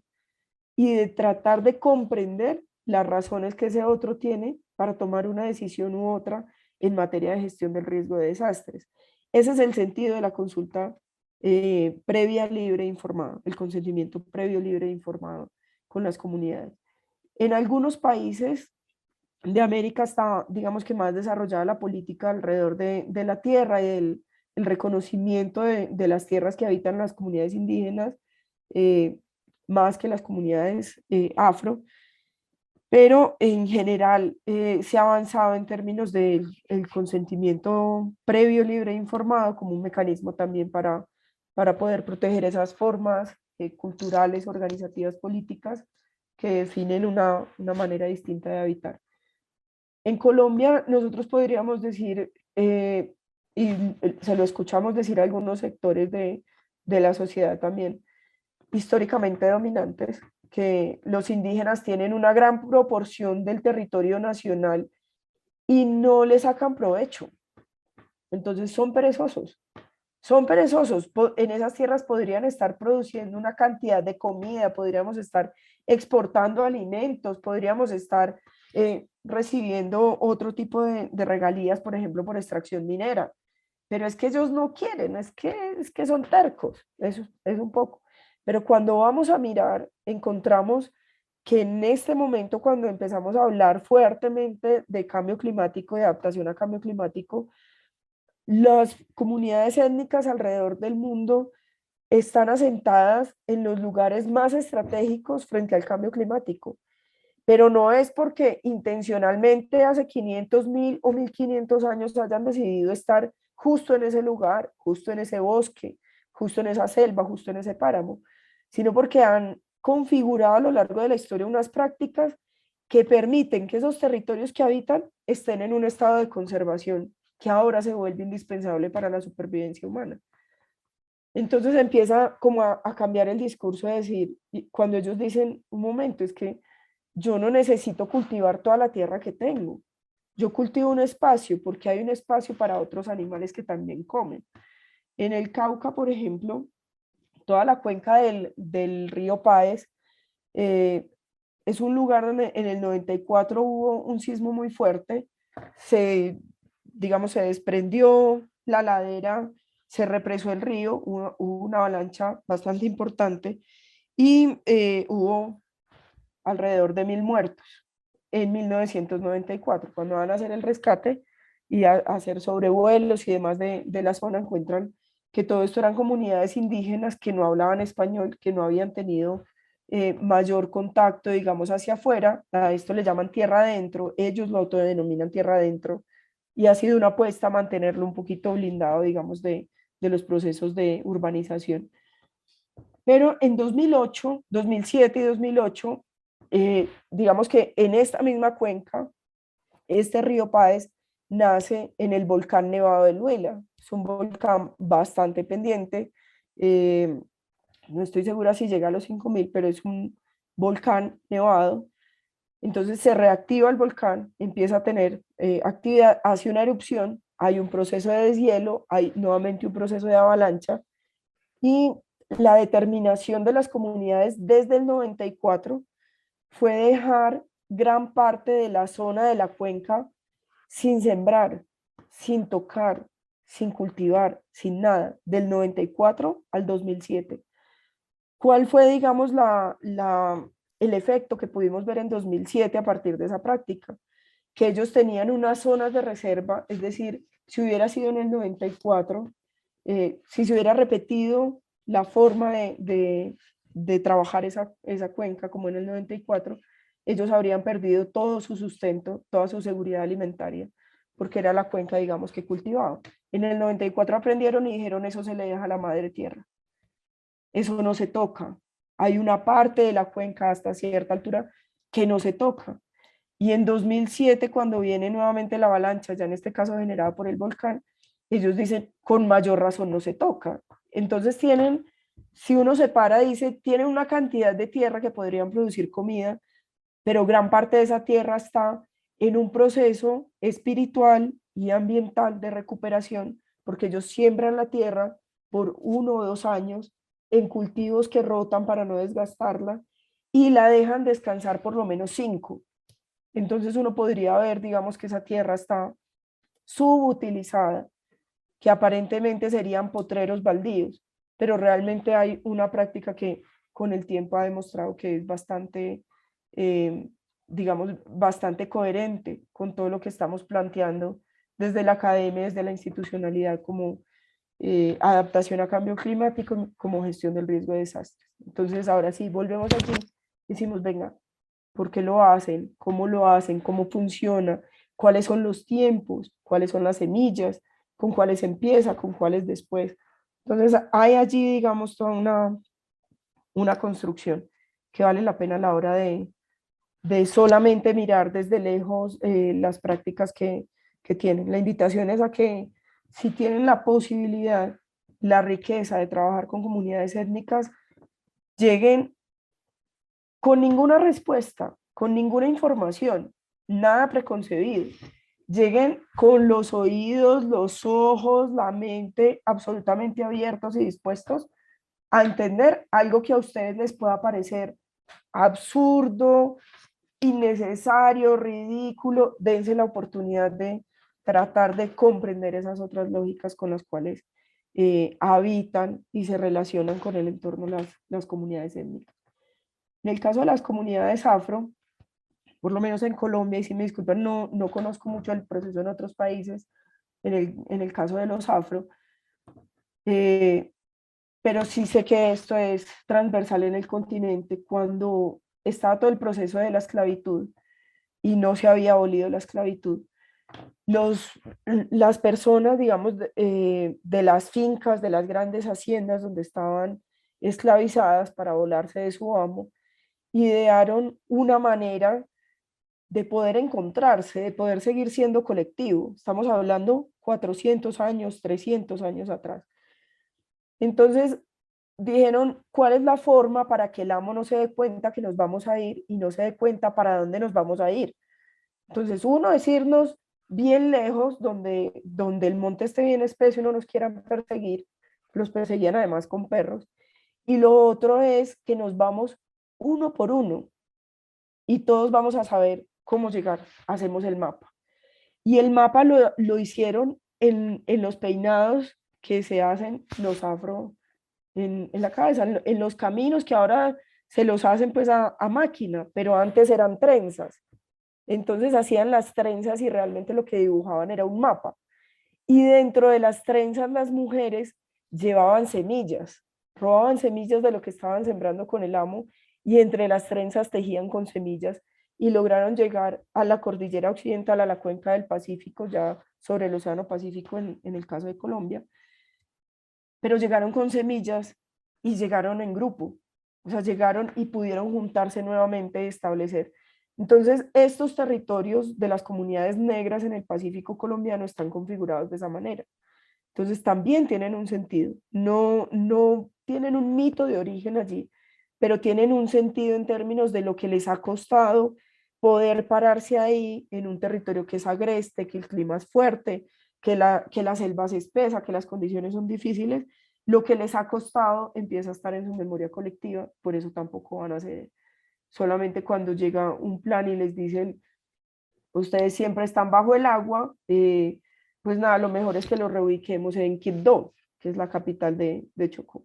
y de tratar de comprender las razones que ese otro tiene para tomar una decisión u otra en materia de gestión del riesgo de desastres. Ese es el sentido de la consulta previa, libre e informada, el consentimiento previo, libre e informado con las comunidades. En algunos países de América está, digamos que más desarrollada la política alrededor de la tierra y el reconocimiento de las tierras que habitan las comunidades indígenas, más que las comunidades afro, pero en general se ha avanzado en términos del consentimiento previo, libre e informado como un mecanismo también para poder proteger esas formas culturales, organizativas, políticas que definen una manera distinta de habitar. En Colombia nosotros podríamos decir, y se lo escuchamos decir a algunos sectores de la sociedad también, históricamente dominantes, que los indígenas tienen una gran proporción del territorio nacional y no le sacan provecho. Entonces son perezosos. Son perezosos. En esas tierras podrían estar produciendo una cantidad de comida, podríamos estar exportando alimentos, podríamos estar recibiendo otro tipo de regalías, por ejemplo, por extracción minera. Pero es que ellos no quieren, es que son tercos, eso es un poco. Pero cuando vamos a mirar, encontramos que en este momento, cuando empezamos a hablar fuertemente de cambio climático, de adaptación a cambio climático, las comunidades étnicas alrededor del mundo están asentadas en los lugares más estratégicos frente al cambio climático. Pero no es porque intencionalmente hace 500.000 o 1.500 años hayan decidido estar justo en ese lugar, justo en ese bosque, justo en esa selva, justo en ese páramo, sino porque han configurado a lo largo de la historia unas prácticas que permiten que esos territorios que habitan estén en un estado de conservación que ahora se vuelve indispensable para la supervivencia humana. Entonces empieza como a cambiar el discurso de decir, cuando ellos dicen, un momento, es que yo no necesito cultivar toda la tierra que tengo. Yo cultivo un espacio porque hay un espacio para otros animales que también comen. En el Cauca, por ejemplo, toda la cuenca del río Páez es un lugar donde en el 94 hubo un sismo muy fuerte, se desprendió la ladera, se represó el río, hubo una avalancha bastante importante y hubo alrededor de 1.000 muertos en 1994. Cuando van a hacer el rescate y a hacer sobrevuelos y demás de la zona, encuentran que todo esto eran comunidades indígenas que no hablaban español, que no habían tenido mayor contacto, digamos, hacia afuera. A esto le llaman tierra adentro, ellos lo autodenominan tierra adentro, y ha sido una apuesta a mantenerlo un poquito blindado, digamos, de los procesos de urbanización. Pero en 2008, 2007 y 2008, digamos que en esta misma cuenca, este río Páez nace en el volcán Nevado del Huila. Es un volcán bastante pendiente, no estoy segura si llega a los 5.000, pero es un volcán nevado. Entonces se reactiva el volcán, empieza a tener actividad, hace una erupción, hay un proceso de deshielo, hay nuevamente un proceso de avalancha, y la determinación de las comunidades desde el 94 fue dejar gran parte de la zona de la cuenca sin sembrar, sin tocar, sin cultivar, sin nada, del 94 al 2007. ¿Cuál fue, digamos, el efecto que pudimos ver en 2007 a partir de esa práctica? Que ellos tenían unas zonas de reserva, es decir, si hubiera sido en el 94, si se hubiera repetido la forma de trabajar esa cuenca como en el 94, ellos habrían perdido todo su sustento, toda su seguridad alimentaria, porque era la cuenca, digamos, que cultivaban. En el 94 aprendieron y dijeron, eso se le deja a la madre tierra. Eso no se toca. Hay una parte de la cuenca hasta cierta altura que no se toca. Y en 2007, cuando viene nuevamente la avalancha, ya en este caso generada por el volcán, ellos dicen, con mayor razón no se toca. Entonces tienen, si uno se para, dice, tienen una cantidad de tierra que podrían producir comida, pero gran parte de esa tierra está en un proceso espiritual y ambiental de recuperación, porque ellos siembran la tierra por 1 o 2 años en cultivos que rotan para no desgastarla y la dejan descansar por lo menos 5. Entonces uno podría ver, digamos, que esa tierra está subutilizada, que aparentemente serían potreros baldíos, pero realmente hay una práctica que con el tiempo ha demostrado que es bastante, digamos, bastante coherente con todo lo que estamos planteando desde la academia, desde la institucionalidad, como adaptación a cambio climático, como gestión del riesgo de desastres. Entonces ahora sí, volvemos aquí, decimos, venga, ¿por qué lo hacen? ¿Cómo lo hacen? ¿Cómo funciona? ¿Cuáles son los tiempos? ¿Cuáles son las semillas? ¿Con cuáles empieza? ¿Con cuáles después? Entonces hay allí, digamos, toda una construcción que vale la pena a la hora de solamente mirar desde lejos las prácticas que tienen. La invitación es a que si tienen la posibilidad, la riqueza de trabajar con comunidades étnicas, lleguen con ninguna respuesta, con ninguna información, nada preconcebido. Lleguen con los oídos, los ojos, la mente absolutamente abiertos y dispuestos a entender algo que a ustedes les pueda parecer absurdo, innecesario, ridículo. Dense la oportunidad de tratar de comprender esas otras lógicas con las cuales habitan y se relacionan con el entorno las comunidades étnicas. En el caso de las comunidades afro, por lo menos en Colombia, y si me disculpan, no conozco mucho el proceso en otros países, en el caso de los afro, pero sí sé que esto es transversal en el continente. Cuando estaba todo el proceso de la esclavitud y no se había abolido la esclavitud, las personas, digamos, de las fincas, de las grandes haciendas donde estaban esclavizadas para volarse de su amo, idearon una manera de poder encontrarse, de poder seguir siendo colectivo. Estamos hablando 400 años, 300 años atrás. Entonces dijeron, ¿cuál es la forma para que el amo no se dé cuenta que nos vamos a ir y no se dé cuenta para dónde nos vamos a ir? Entonces, uno es irnos bien lejos, donde el monte esté bien espeso y no nos quieran perseguir. Los perseguían además con perros. Y lo otro es que nos vamos uno por uno y todos vamos a saber cómo llegar. Hacemos el mapa. Y el mapa lo hicieron en los peinados que se hacen los afro en la cabeza, en los caminos que ahora se los hacen pues a máquina, pero antes eran trenzas. Entonces hacían las trenzas y realmente lo que dibujaban era un mapa. Y dentro de las trenzas las mujeres llevaban semillas, robaban semillas de lo que estaban sembrando con el amo y entre las trenzas tejían con semillas y lograron llegar a la cordillera occidental, a la cuenca del Pacífico, ya sobre el Océano Pacífico en el caso de Colombia. Pero llegaron con semillas y llegaron en grupo, o sea, llegaron y pudieron juntarse nuevamente y establecer. Entonces, estos territorios de las comunidades negras en el Pacífico colombiano están configurados de esa manera. Entonces, también tienen un sentido, no tienen un mito de origen allí, pero tienen un sentido en términos de lo que les ha costado poder pararse ahí en un territorio que es agreste, que el clima es fuerte, que la selva es espesa, que las condiciones son difíciles. Lo que les ha costado empieza a estar en su memoria colectiva, por eso tampoco van a ceder. Solamente cuando llega un plan y les dicen, ustedes siempre están bajo el agua, pues nada, lo mejor es que los reubiquemos en Quibdó, que es la capital de Chocó.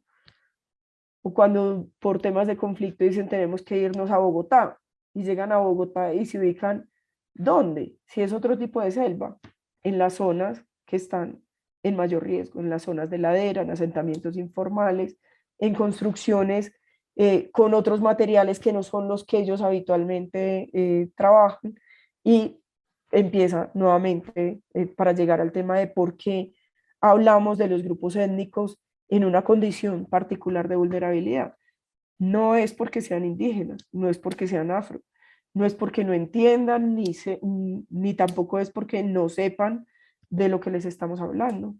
O cuando por temas de conflicto dicen tenemos que irnos a Bogotá, y llegan a Bogotá y se ubican, ¿dónde? Si es otro tipo de selva, en las zonas que están en mayor riesgo, en las zonas de ladera, en asentamientos informales, en construcciones con otros materiales que no son los que ellos habitualmente trabajan, y empieza nuevamente para llegar al tema de por qué hablamos de los grupos étnicos en una condición particular de vulnerabilidad. No es porque sean indígenas, no es porque sean afro, no es porque no entiendan, ni tampoco es porque no sepan de lo que les estamos hablando.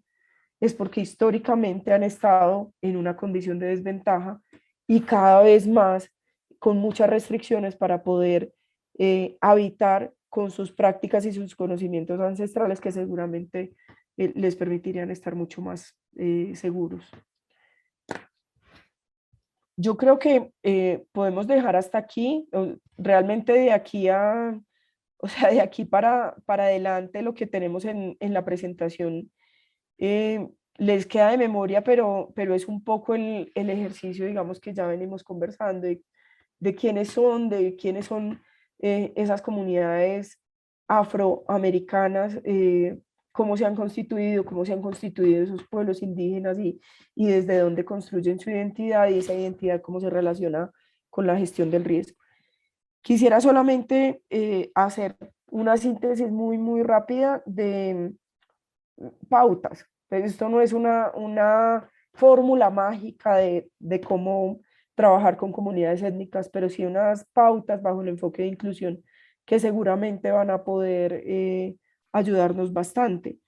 Es porque históricamente han estado en una condición de desventaja y cada vez más con muchas restricciones para poder habitar con sus prácticas y sus conocimientos ancestrales que seguramente les permitirían estar mucho más seguros. Yo creo que podemos dejar hasta aquí. Realmente de aquí de aquí para adelante lo que tenemos en la presentación les queda de memoria, pero es un poco el ejercicio, digamos, que ya venimos conversando de quiénes son esas comunidades afroamericanas, cómo se han constituido esos pueblos indígenas y desde dónde construyen su identidad, y esa identidad cómo se relaciona con la gestión del riesgo. Quisiera solamente hacer una síntesis muy, muy rápida de pautas. Pero esto no es una fórmula mágica de cómo trabajar con comunidades étnicas, pero sí unas pautas bajo el enfoque de inclusión que seguramente van a poder ayudarnos bastante.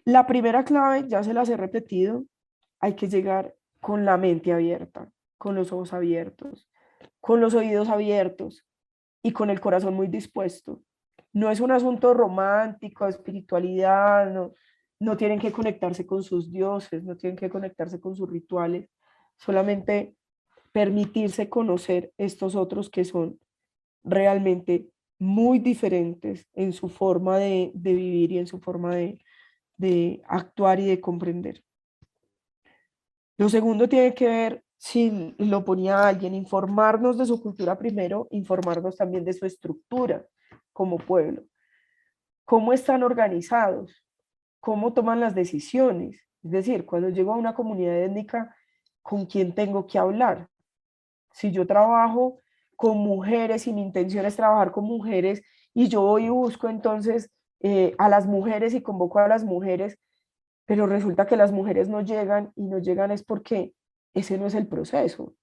La primera clave, ya se las he repetido, hay que llegar con la mente abierta, con los ojos abiertos, con los oídos abiertos y con el corazón muy dispuesto. No es un asunto romántico, de espiritualidad, no tienen que conectarse con sus dioses, no tienen que conectarse con sus rituales, solamente permitirse conocer estos otros que son realmente muy diferentes en su forma de vivir y en su forma de actuar y de comprender. Lo segundo tiene que ver, si lo ponía alguien, informarnos de su cultura primero, informarnos también de su estructura como pueblo. ¿Cómo están organizados? ¿Cómo toman las decisiones? Es decir, cuando llego a una comunidad étnica, ¿con quién tengo que hablar? Si yo trabajo con mujeres y mi intención es trabajar con mujeres y yo voy y busco entonces a las mujeres y convoco a las mujeres, pero resulta que las mujeres no llegan, y no llegan es porque ese no es el proceso,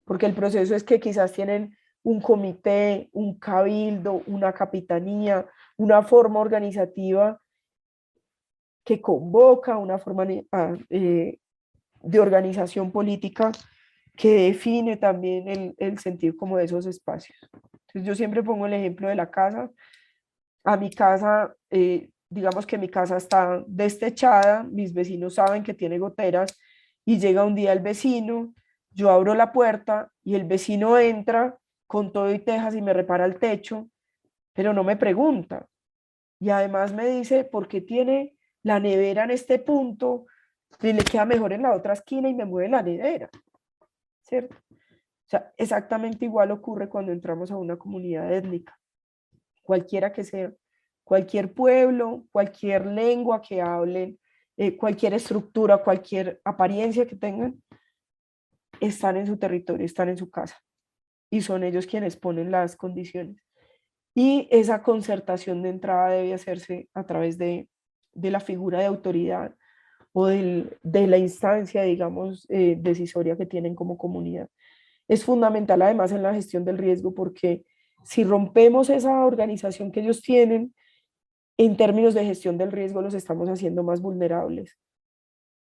porque el proceso es que quizás tienen un comité, un cabildo, una capitanía, una forma organizativa que convoca, una forma de organización política que define también el sentido como de esos espacios. Entonces yo siempre pongo el ejemplo de la casa. A mi casa, digamos que mi casa está destechada, mis vecinos saben que tiene goteras y llega un día el vecino, yo abro la puerta y el vecino entra con todo y tejas y me repara el techo, pero no me pregunta. Y además me dice por qué tiene la nevera en este punto y le queda mejor en la otra esquina y me mueve la nevera, ¿cierto? O sea, exactamente igual ocurre cuando entramos a una comunidad étnica, cualquiera que sea, cualquier pueblo, cualquier lengua que hablen, cualquier estructura, cualquier apariencia que tengan, están en su territorio, están en su casa, y son ellos quienes ponen las condiciones. Y esa concertación de entrada debe hacerse a través de la figura de autoridad o de la instancia, digamos, decisoria que tienen como comunidad. Es fundamental además en la gestión del riesgo, porque si rompemos esa organización que ellos tienen, en términos de gestión del riesgo los estamos haciendo más vulnerables.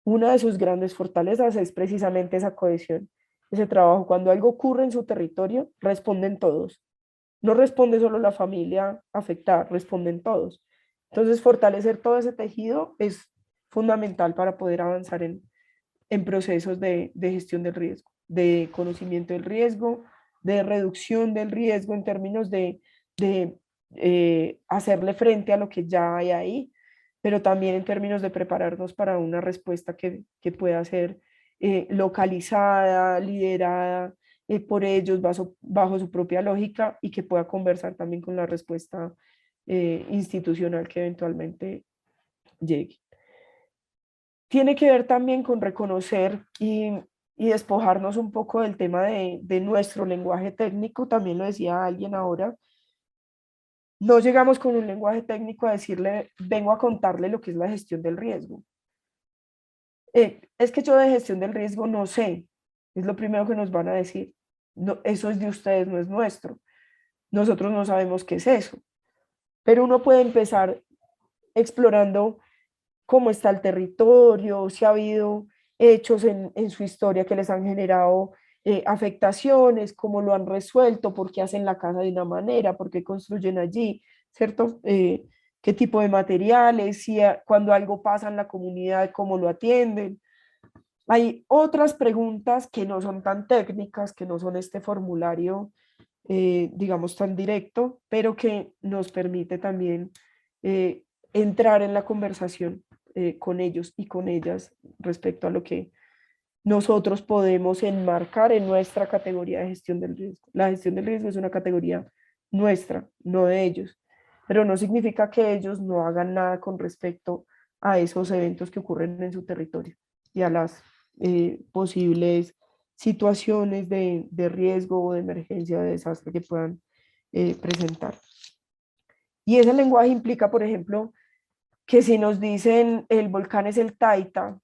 Una de sus grandes fortalezas es precisamente esa cohesión ese trabajo. Cuando algo ocurre en su territorio, responden todos. No responde solo la familia afectada, responden todos. Entonces, fortalecer todo ese tejido es fundamental para poder avanzar en procesos de gestión del riesgo, de conocimiento del riesgo, de reducción del riesgo en términos de hacerle frente a lo que ya hay ahí, pero también en términos de prepararnos para una respuesta que pueda ser localizada, liderada por ellos bajo su propia lógica y que pueda conversar también con la respuesta institucional que eventualmente llegue. Tiene que ver también con reconocer y despojarnos un poco del tema de nuestro lenguaje técnico, también lo decía alguien ahora. No llegamos con un lenguaje técnico a decirle, vengo a contarle lo que es la gestión del riesgo. Es que yo de gestión del riesgo no sé, es lo primero que nos van a decir. No, eso es de ustedes, no es nuestro. Nosotros no sabemos qué es eso. Pero uno puede empezar explorando cómo está el territorio, si ha habido hechos en su historia que les han generado afectaciones, cómo lo han resuelto, por qué hacen la casa de una manera, por qué construyen allí, ¿cierto? Qué tipo de materiales, si cuando algo pasa en la comunidad, cómo lo atienden. Hay otras preguntas que no son tan técnicas, que no son este formulario, digamos, tan directo, pero que nos permite también entrar en la conversación con ellos y con ellas respecto a lo que nosotros podemos enmarcar en nuestra categoría de gestión del riesgo. La gestión del riesgo es una categoría nuestra, no de ellos, pero no significa que ellos no hagan nada con respecto a esos eventos que ocurren en su territorio y a las posibles situaciones de riesgo o de emergencia o de desastre que puedan presentar. Y ese lenguaje implica, por ejemplo, que si nos dicen el volcán es el Taita,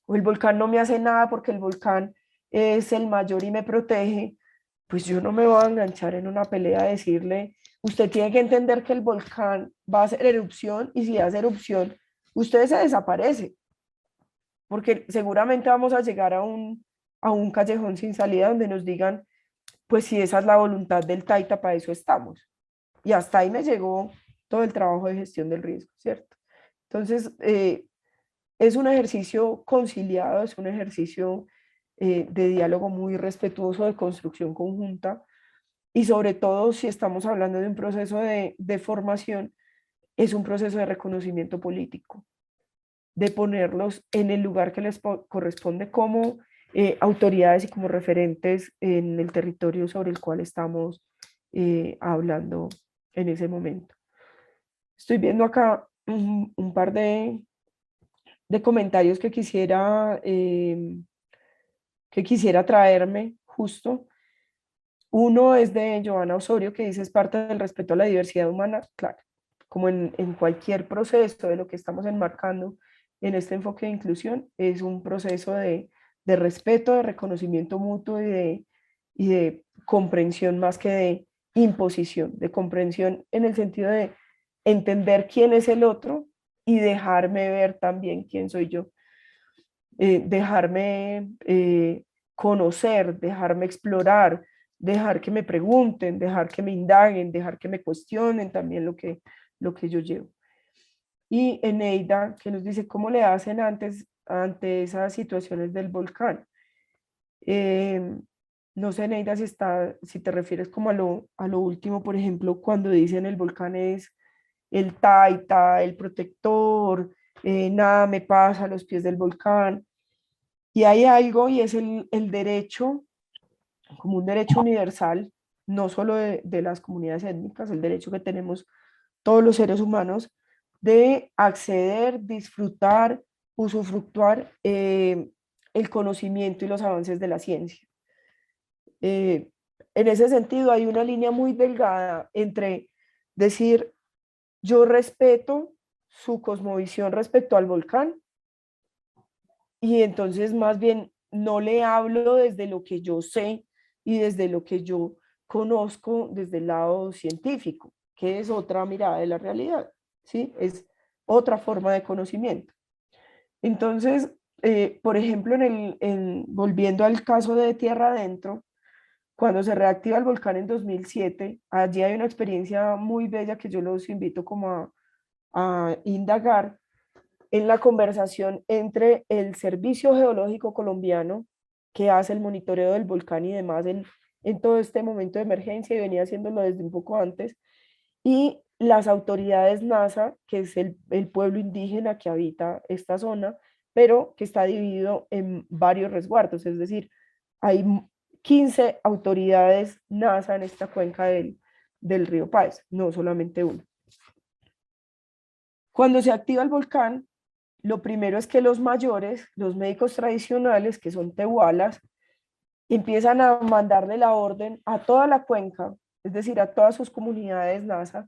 o el volcán no me hace nada porque el volcán es el mayor y me protege, pues yo no me voy a enganchar en una pelea a decirle, usted tiene que entender que el volcán va a hacer erupción y si hace erupción, usted se desaparece, porque seguramente vamos a llegar a un callejón sin salida donde nos digan, pues si esa es la voluntad del Taita, para eso estamos. Y hasta ahí me llegó todo el trabajo de gestión del riesgo, ¿cierto? Entonces, es un ejercicio conciliado, es un ejercicio de diálogo muy respetuoso, de construcción conjunta, y sobre todo si estamos hablando de un proceso de formación, es un proceso de reconocimiento político, de ponerlos en el lugar que les corresponde como autoridades y como referentes en el territorio sobre el cual estamos hablando en ese momento. Estoy viendo acá un par de comentarios que quisiera traerme justo. Uno es de Joana Osorio, que dice, es parte del respeto a la diversidad humana. Claro, como en cualquier proceso de lo que estamos enmarcando en este enfoque de inclusión, es un proceso de respeto, de reconocimiento mutuo y de comprensión más que de imposición, de comprensión en el sentido de entender quién es el otro y dejarme ver también quién soy yo. Dejarme conocer, dejarme explorar, dejar que me pregunten, dejar que me indaguen, dejar que me cuestionen también lo que yo llevo. Y Eneida, que nos dice cómo le hacen ante esas situaciones del volcán. No sé, Eneida, si te refieres como a lo último, por ejemplo, cuando dicen el volcán es el Taita, el protector, nada me pasa a los pies del volcán. Y hay algo, y es el derecho, como un derecho universal, no solo de las comunidades étnicas, el derecho que tenemos todos los seres humanos de acceder, disfrutar, usufructuar el conocimiento y los avances de la ciencia. En ese sentido, hay una línea muy delgada entre decir, yo respeto su cosmovisión respecto al volcán, y entonces más bien no le hablo desde lo que yo sé y desde lo que yo conozco desde el lado científico, que es otra mirada de la realidad, ¿sí? Es otra forma de conocimiento. Entonces, por ejemplo, volviendo al caso de Tierra Adentro, cuando se reactiva el volcán en 2007, allí hay una experiencia muy bella que yo los invito como a indagar en la conversación entre el Servicio Geológico Colombiano, que hace el monitoreo del volcán y demás en todo este momento de emergencia y venía haciéndolo desde un poco antes, y las autoridades NASA, que es el pueblo indígena que habita esta zona, pero que está dividido en varios resguardos, es decir, hay 15 autoridades NASA en esta cuenca del río Páez, no solamente una. Cuando se activa el volcán, lo primero es que los mayores, los médicos tradicionales, que son tehualas, empiezan a mandarle la orden a toda la cuenca, es decir, a todas sus comunidades NASA,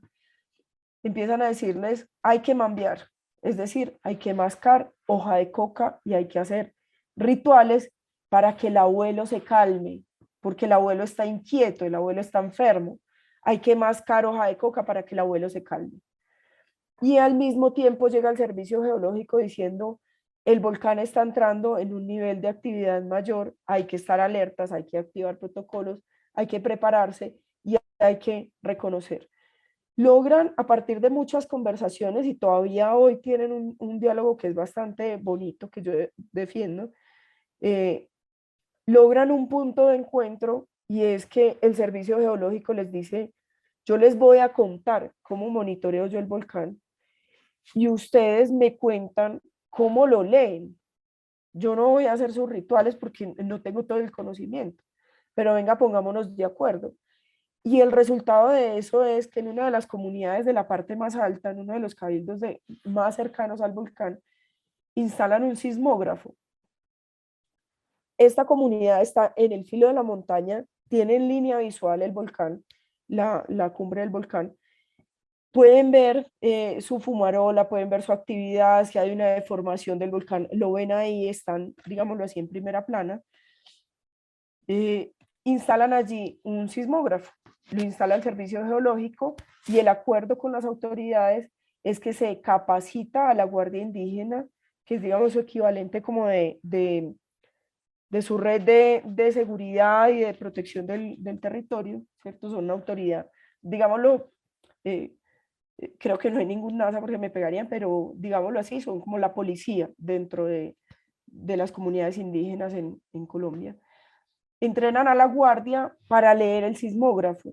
empiezan a decirles, hay que mambiar, es decir, hay que mascar hoja de coca y hay que hacer rituales para que el abuelo se calme, porque el abuelo está inquieto, el abuelo está enfermo. Hay que mascar hoja de coca para que el abuelo se calme. Y al mismo tiempo llega el Servicio Geológico diciendo, el volcán está entrando en un nivel de actividad mayor, hay que estar alertas, hay que activar protocolos, hay que prepararse y hay que reconocer. Logran, a partir de muchas conversaciones, y todavía hoy tienen un diálogo que es bastante bonito, que yo defiendo, logran un punto de encuentro, y es que el Servicio Geológico les dice, yo les voy a contar cómo monitoreo yo el volcán, y ustedes me cuentan cómo lo leen. Yo no voy a hacer sus rituales porque no tengo todo el conocimiento, pero venga, pongámonos de acuerdo. Y el resultado de eso es que en una de las comunidades de la parte más alta, en uno de los cabildos más cercanos al volcán, instalan un sismógrafo. Esta comunidad está en el filo de la montaña, tiene en línea visual el volcán, la cumbre del volcán. Pueden ver su fumarola, pueden ver su actividad, si hay una deformación del volcán, lo ven ahí, están, digámoslo así, en primera plana. Instalan allí un sismógrafo, lo instala el Servicio Geológico y el acuerdo con las autoridades es que se capacita a la Guardia Indígena, que es, digamos, su equivalente como de su red de seguridad y de protección del territorio, ¿cierto? Son una autoridad, digámoslo, creo que no hay ningún NASA porque me pegarían, pero digámoslo así, son como la policía dentro de las comunidades indígenas en Colombia. Entrenan a la guardia para leer el sismógrafo,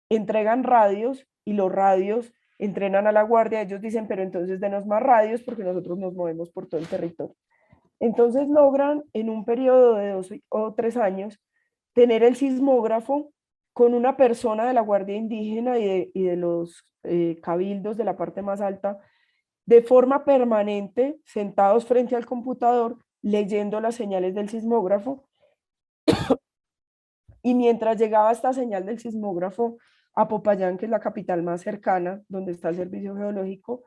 entregan radios y los radios entrenan a la guardia, ellos dicen, pero entonces denos más radios porque nosotros nos movemos por todo el territorio. Entonces logran en un periodo de 2 o 3 años tener el sismógrafo con una persona de la Guardia Indígena y de los cabildos de la parte más alta, de forma permanente, sentados frente al computador, leyendo las señales del sismógrafo. Y mientras llegaba esta señal del sismógrafo a Popayán, que es la capital más cercana, donde está el Servicio Geológico,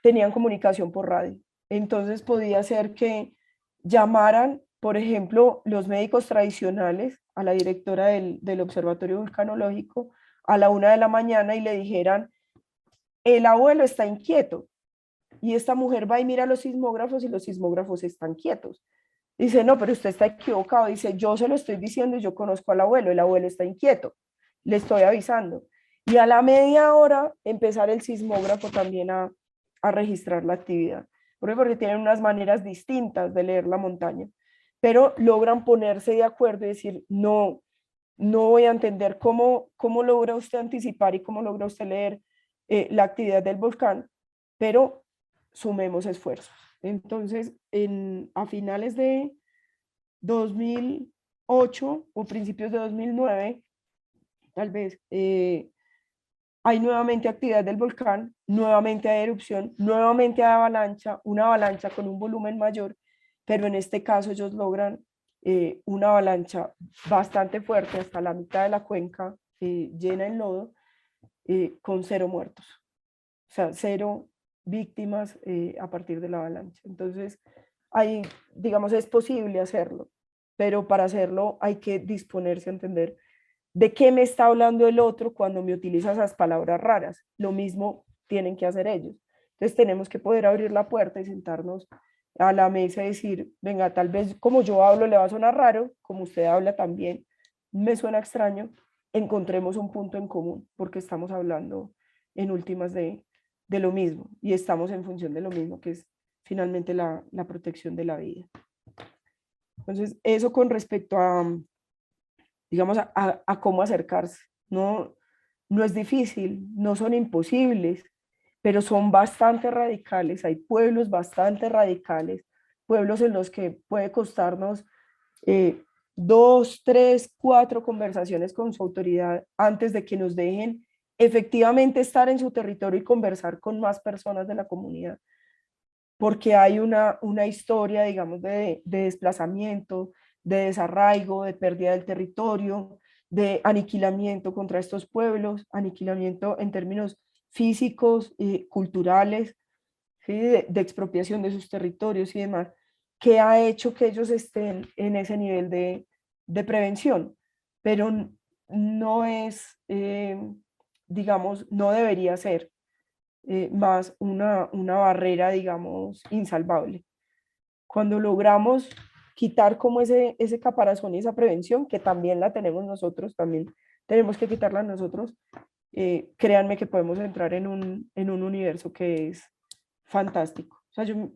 tenían comunicación por radio. Entonces podía ser que llamaran, por ejemplo, los médicos tradicionales a la directora del Observatorio Vulcanológico a la 1 de la mañana y le dijeran, el abuelo está inquieto. Y esta mujer va y mira los sismógrafos y los sismógrafos están quietos. Dice, no, pero usted está equivocado. Dice, yo se lo estoy diciendo y yo conozco al abuelo, el abuelo está inquieto, le estoy avisando. Y a la media hora empezar el sismógrafo también a registrar la actividad. Porque tienen unas maneras distintas de leer la montaña, pero logran ponerse de acuerdo y decir, no voy a entender cómo logra usted anticipar y cómo logra usted leer la actividad del volcán, pero sumemos esfuerzos. Entonces, a finales de 2008 o principios de 2009, tal vez, hay nuevamente actividad del volcán, nuevamente hay erupción, nuevamente hay avalancha, una avalancha con un volumen mayor, pero en este caso ellos logran una avalancha bastante fuerte hasta la mitad de la cuenca, llena en lodo, con 0 muertos. O sea, 0 víctimas a partir de la avalancha. Entonces, ahí, digamos, es posible hacerlo, pero para hacerlo hay que disponerse a entender de qué me está hablando el otro cuando me utiliza esas palabras raras. Lo mismo tienen que hacer ellos. Entonces tenemos que poder abrir la puerta y sentarnos a la mesa y decir, venga, tal vez como yo hablo le va a sonar raro, como usted habla también, me suena extraño, encontremos un punto en común, porque estamos hablando en últimas de lo mismo y estamos en función de lo mismo, que es finalmente la protección de la vida. Entonces, eso con respecto a, digamos, a cómo acercarse. No, no es difícil, no son imposibles, pero son bastante radicales. Hay pueblos bastante radicales, pueblos en los que puede costarnos 2, 3, 4 conversaciones con su autoridad antes de que nos dejen efectivamente estar en su territorio y conversar con más personas de la comunidad, porque hay una historia, digamos, de desplazamiento, de desarraigo, de pérdida del territorio, de aniquilamiento contra estos pueblos, aniquilamiento en términos físicos, culturales, ¿sí? de expropiación de sus territorios y demás, que ha hecho que ellos estén en ese nivel de prevención, pero no es, digamos, no debería ser más una barrera, digamos, insalvable. Cuando logramos quitar como ese caparazón y esa prevención, que también la tenemos nosotros, también tenemos que quitarla nosotros, créanme que podemos entrar en un universo que es fantástico. O sea, yo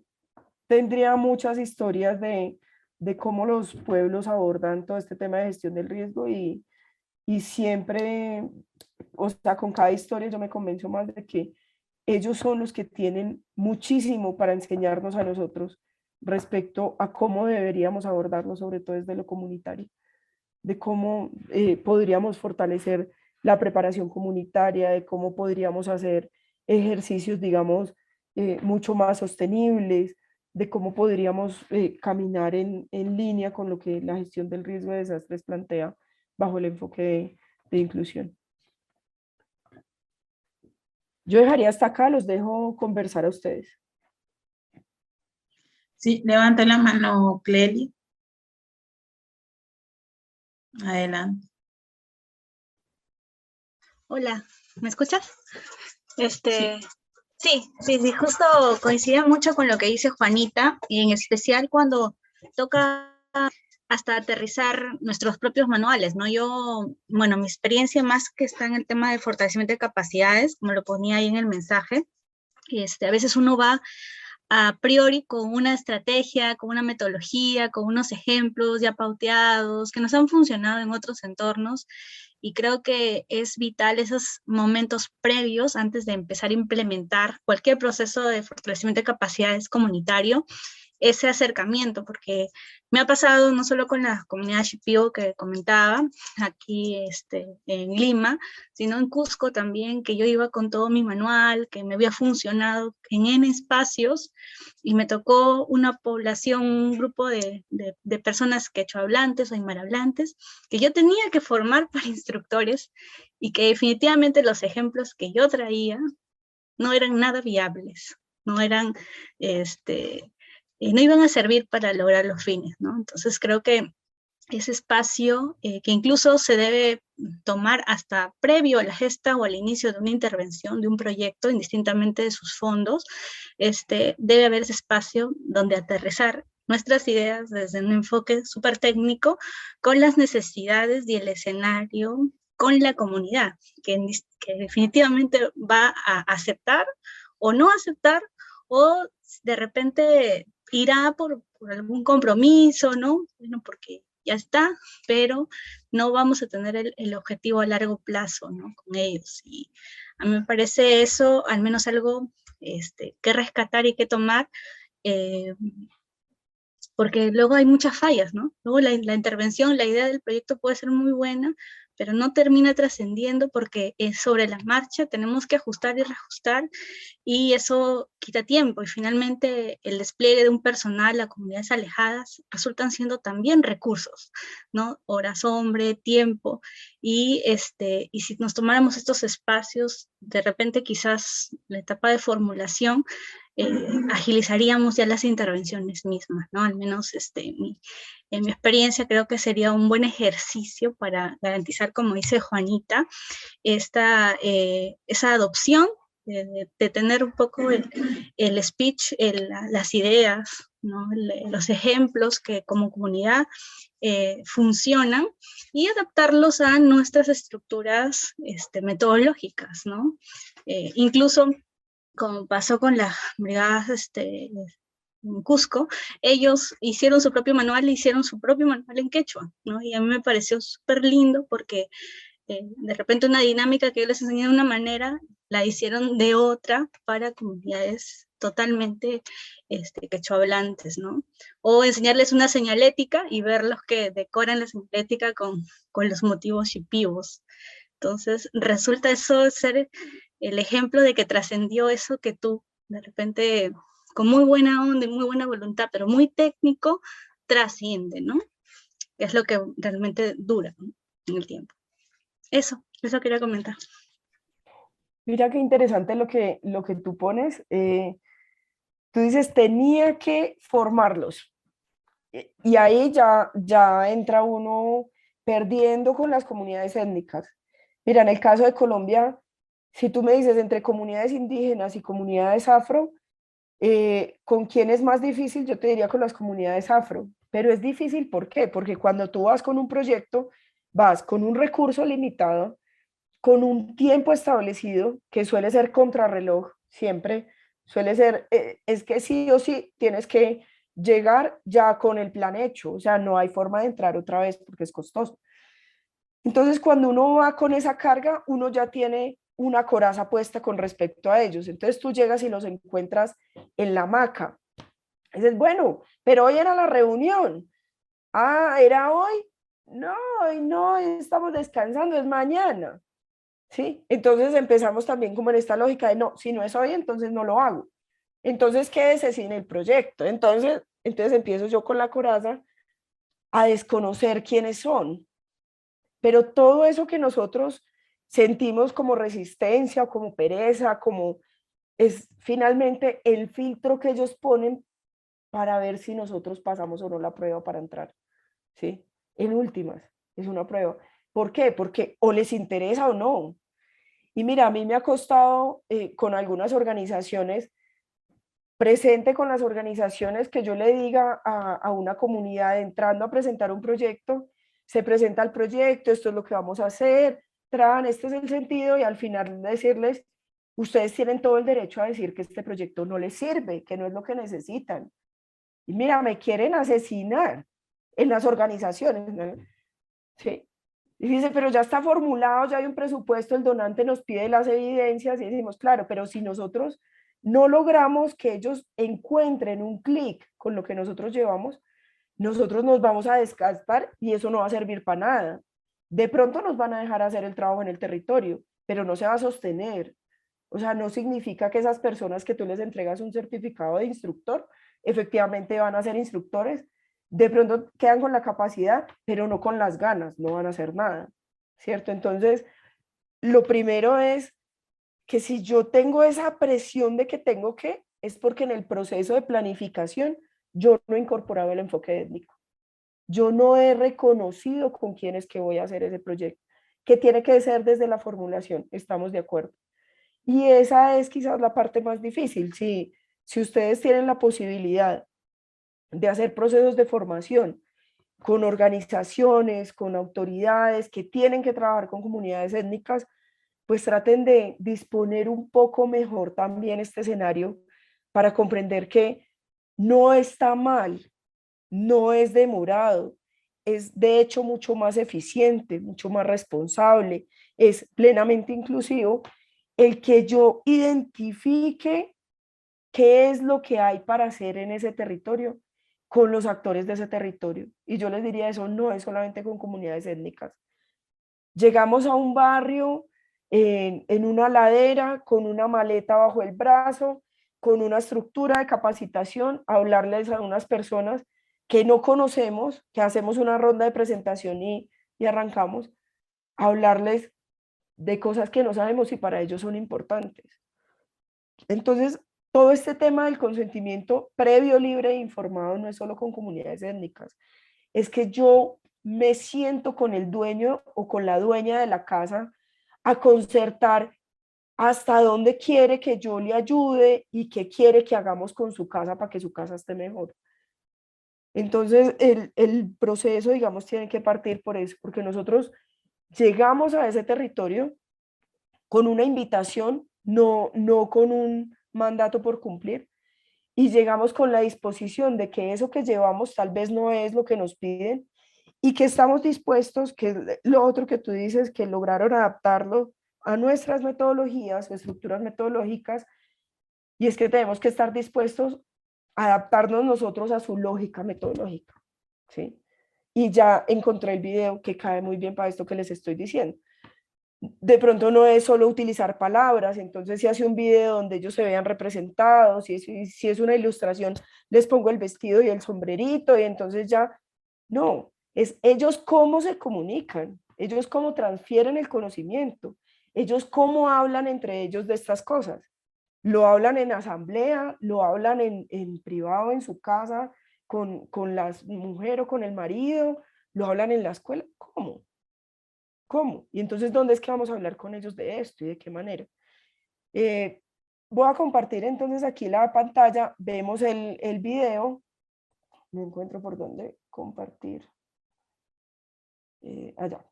tendría muchas historias de cómo los pueblos abordan todo este tema de gestión del riesgo y siempre, o sea, con cada historia yo me convenzo más de que ellos son los que tienen muchísimo para enseñarnos a nosotros respecto a cómo deberíamos abordarlo, sobre todo desde lo comunitario, de cómo podríamos fortalecer la preparación comunitaria, de cómo podríamos hacer ejercicios, digamos, mucho más sostenibles, de cómo podríamos caminar en línea con lo que la gestión del riesgo de desastres plantea bajo el enfoque de inclusión. Yo dejaría hasta acá, los dejo conversar a ustedes. Sí, levanta la mano, Cleli. Adelante. Hola, ¿me escuchas? Sí, justo coincide mucho con lo que dice Juanita, y en especial cuando toca hasta aterrizar nuestros propios manuales, ¿no? Bueno, mi experiencia más que está en el tema de fortalecimiento de capacidades, como lo ponía ahí en el mensaje, a veces uno va a priori con una estrategia, con una metodología, con unos ejemplos ya pauteados, que nos han funcionado en otros entornos, y creo que es vital esos momentos previos antes de empezar a implementar cualquier proceso de fortalecimiento de capacidades comunitario, ese acercamiento, porque me ha pasado no solo con la comunidad Shipibo que comentaba aquí en Lima, sino en Cusco también, que yo iba con todo mi manual, que me había funcionado en N espacios, y me tocó una población, un grupo de personas quechohablantes o aymarhablantes, que yo tenía que formar para instructores, y que definitivamente los ejemplos que yo traía no eran nada viables, no eran, no iban a servir para lograr los fines, ¿no? Entonces creo que ese espacio que incluso se debe tomar hasta previo a la gesta o al inicio de una intervención, de un proyecto, indistintamente de sus fondos, debe haber ese espacio donde aterrizar nuestras ideas desde un enfoque súper técnico con las necesidades y el escenario, con la comunidad, que definitivamente va a aceptar o no aceptar, o de repente irá por algún compromiso, ¿no? Bueno, porque ya está, pero no vamos a tener el objetivo a largo plazo, ¿no? Con ellos. Y a mí me parece eso, al menos algo que rescatar y que tomar, porque luego hay muchas fallas, ¿no? Luego la intervención, la idea del proyecto puede ser muy buena, pero no termina trascendiendo porque sobre la marcha tenemos que ajustar y reajustar, y eso quita tiempo, y finalmente el despliegue de un personal a comunidades alejadas resultan siendo también recursos, ¿no? Horas hombre, tiempo, y si nos tomáramos estos espacios, de repente quizás la etapa de formulación agilizaríamos ya las intervenciones mismas, ¿no? Al menos en mi experiencia creo que sería un buen ejercicio para garantizar, como dice Juanita, esa adopción de tener un poco el speech, las ideas, ¿no? Los ejemplos que como comunidad funcionan y adaptarlos a nuestras estructuras metodológicas, ¿no? Incluso como pasó con las brigadas en Cusco, ellos hicieron su propio manual, en quechua, ¿no? Y a mí me pareció súper lindo porque de repente una dinámica que yo les enseñé de una manera, la hicieron de otra para comunidades totalmente quechohablantes, ¿no? O enseñarles una señalética y ver los que decoran la señalética con los motivos shipibos. Entonces, resulta eso ser el ejemplo de que trascendió eso que tú, de repente, con muy buena onda y muy buena voluntad, pero muy técnico, trasciende, ¿no? Es lo que realmente dura, ¿no? En el tiempo. Eso quería comentar. Mira qué interesante lo que tú pones. Tú dices, tenía que formarlos. Y ahí ya entra uno perdiendo con las comunidades étnicas. Mira, en el caso de Colombia, si tú me dices entre comunidades indígenas y comunidades afro, ¿con quién es más difícil? Yo te diría con las comunidades afro. Pero es difícil, ¿por qué? Porque cuando tú vas con un proyecto, vas con un recurso limitado, con un tiempo establecido, que suele ser contrarreloj, siempre suele ser, es que sí o sí tienes que llegar ya con el plan hecho, o sea, no hay forma de entrar otra vez porque es costoso. Entonces, cuando uno va con esa carga, uno ya tiene una coraza puesta con respecto a ellos. Entonces tú llegas y los encuentras en la hamaca. Dices, bueno, pero hoy era la reunión. Ah, ¿era hoy? No, hoy no, estamos descansando, es mañana. ¿Sí? Entonces empezamos también como en esta lógica de no, si no es hoy, entonces no lo hago. Entonces quédese sin el proyecto. Entonces empiezo yo con la coraza a desconocer quiénes son. Pero todo eso que nosotros sentimos como resistencia o como pereza, como es finalmente el filtro que ellos ponen para ver si nosotros pasamos o no la prueba para entrar. ¿Sí? En últimas, es una prueba. ¿Por qué? Porque o les interesa o no. Y mira, a mí me ha costado con algunas organizaciones, presente con las organizaciones, que yo le diga a una comunidad entrando a presentar un proyecto, se presenta el proyecto, esto es lo que vamos a hacer, este es el sentido, y al final decirles, ustedes tienen todo el derecho a decir que este proyecto no les sirve, que no es lo que necesitan. Y mira, me quieren asesinar en las organizaciones, ¿no? Sí. Y dice, pero ya está formulado, ya hay un presupuesto, el donante nos pide las evidencias y decimos, claro, pero si nosotros no logramos que ellos encuentren un clic con lo que nosotros llevamos, nosotros nos vamos a desgastar y eso no va a servir para nada. De pronto nos van a dejar hacer el trabajo en el territorio, pero no se va a sostener. O sea, no significa que esas personas que tú les entregas un certificado de instructor, efectivamente van a ser instructores. De pronto quedan con la capacidad, pero no con las ganas, no van a hacer nada, ¿cierto? Entonces, lo primero es que si yo tengo esa presión de que tengo que, es porque en el proceso de planificación yo no he incorporado el enfoque étnico. Yo no he reconocido con quién es que voy a hacer ese proyecto, que tiene que ser desde la formulación, estamos de acuerdo. Y esa es quizás la parte más difícil. Si ustedes tienen la posibilidad de hacer procesos de formación con organizaciones, con autoridades que tienen que trabajar con comunidades étnicas, pues traten de disponer un poco mejor también este escenario para comprender que no está mal, no es demorado, es de hecho mucho más eficiente, mucho más responsable, es plenamente inclusivo el que yo identifique qué es lo que hay para hacer en ese territorio con los actores de ese territorio. Y yo les diría, eso no es solamente con comunidades étnicas. Llegamos a un barrio en una ladera, con una maleta bajo el brazo, con una estructura de capacitación, a hablarles a unas personas que no conocemos, que hacemos una ronda de presentación y arrancamos, a hablarles de cosas que no sabemos si para ellos son importantes. Entonces, todo este tema del consentimiento previo, libre e informado no es solo con comunidades étnicas, es que yo me siento con el dueño o con la dueña de la casa a concertar hasta dónde quiere que yo le ayude y qué quiere que hagamos con su casa para que su casa esté mejor. Entonces, el proceso, digamos, tiene que partir por eso, porque nosotros llegamos a ese territorio con una invitación, no con un mandato por cumplir, y llegamos con la disposición de que eso que llevamos tal vez no es lo que nos piden y que estamos dispuestos, que es lo otro que tú dices, que lograron adaptarlo a nuestras metodologías o estructuras metodológicas, y es que tenemos que estar dispuestos a adaptarnos nosotros a su lógica metodológica, ¿sí? Y ya encontré el video que cae muy bien para esto que les estoy diciendo. De pronto no es solo utilizar palabras, entonces si hace un video donde ellos se vean representados, si es una ilustración, les pongo el vestido y el sombrerito, y entonces ya, no, es ellos cómo se comunican, ellos cómo transfieren el conocimiento, ellos cómo hablan entre ellos de estas cosas. Lo hablan en asamblea, lo hablan en privado, en su casa, con la mujer o con el marido, lo hablan en la escuela. ¿Cómo? ¿Cómo? Y entonces, ¿dónde es que vamos a hablar con ellos de esto y de qué manera? Voy a compartir entonces aquí la pantalla, vemos el video. No encuentro por dónde compartir. Allá.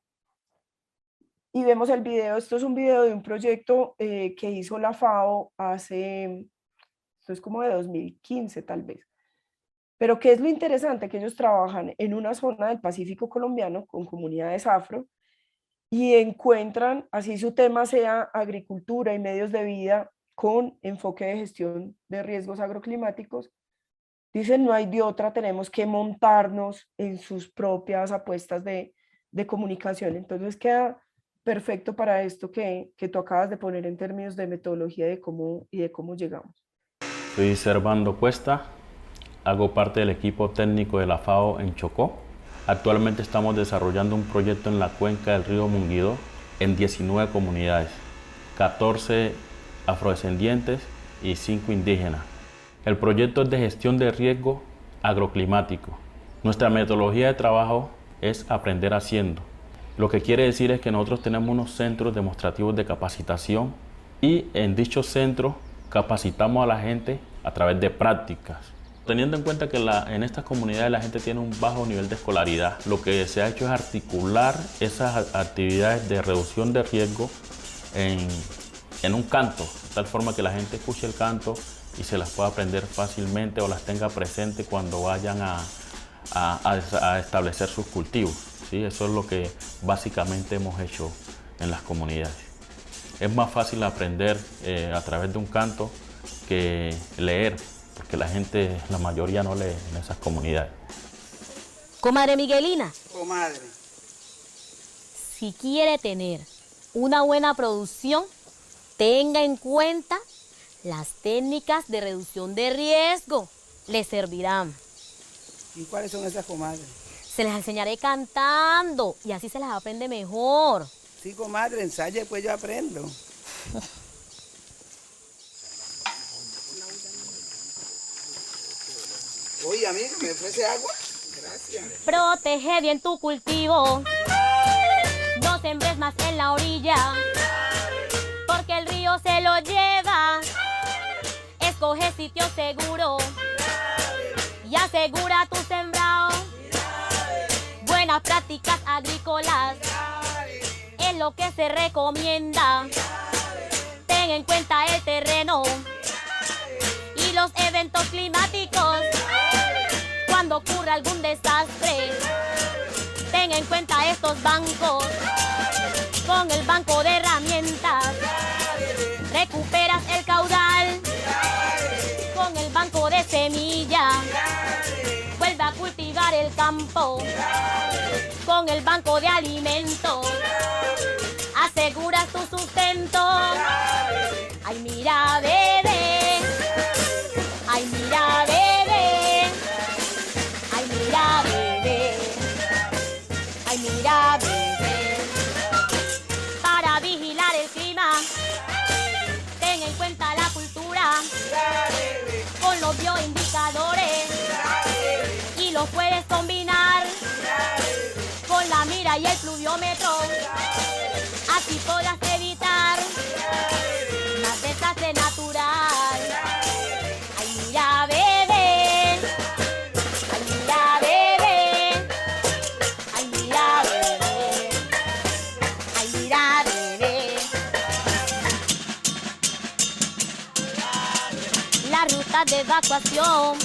Y vemos el video. Esto es un video de un proyecto que hizo la FAO hace, esto es como de 2015 tal vez. Pero ¿qué es lo interesante? Que ellos trabajan en una zona del Pacífico colombiano con comunidades afro y encuentran, así su tema sea agricultura y medios de vida con enfoque de gestión de riesgos agroclimáticos, dicen no hay de otra, tenemos que montarnos en sus propias apuestas de comunicación. Entonces queda perfecto para esto que tú acabas de poner en términos de metodología de cómo llegamos. Soy Servando Cuesta, hago parte del equipo técnico de la FAO en Chocó. Actualmente estamos desarrollando un proyecto en la cuenca del río Munguidó en 19 comunidades, 14 afrodescendientes y 5 indígenas. El proyecto es de gestión de riesgo agroclimático. Nuestra metodología de trabajo es aprender haciendo. Lo que quiere decir es que nosotros tenemos unos centros demostrativos de capacitación y en dichos centros capacitamos a la gente a través de prácticas. Teniendo en cuenta que en estas comunidades la gente tiene un bajo nivel de escolaridad, lo que se ha hecho es articular esas actividades de reducción de riesgo en un canto, de tal forma que la gente escuche el canto y se las pueda aprender fácilmente o las tenga presente cuando vayan a establecer sus cultivos. ¿Sí? Eso es lo que básicamente hemos hecho en las comunidades. Es más fácil aprender a través de un canto que leer, porque la gente, la mayoría no lee en esas comunidades. Comadre Miguelina. Comadre. Si quiere tener una buena producción, tenga en cuenta las técnicas de reducción de riesgo. Le servirán. ¿Y cuáles son esas, comadre? Se les enseñaré cantando y así se las aprende mejor. Sí, comadre, ensaye, pues yo aprendo. Oye, amigo, ¿me ofrece agua? Gracias. Protege bien tu cultivo. No sembres más en la orilla, porque el río se lo lleva. Escoge sitio seguro y asegura tu sembrado. Buenas prácticas agrícolas es lo que se recomienda. Ten en cuenta el terreno y los eventos climáticos. Cuando ocurra algún desastre, ten en cuenta estos bancos. Con el banco de herramientas recuperas el caudal. Con el banco de semillas vuelve a cultivar el campo. Con el banco de alimentos aseguras tu sustento. Ay, mira, bebé. Ay, mira, bebé. Ay, mira, bebé. Ay, mira, bebé. Para vigilar el clima, ten en cuenta la cultura con los bioindicadores y los puedes combinar con la mira y el pluviómetro. Así podrás evitar más desastre natural. Ay, mira, bebé. Ay, mira, de evacuación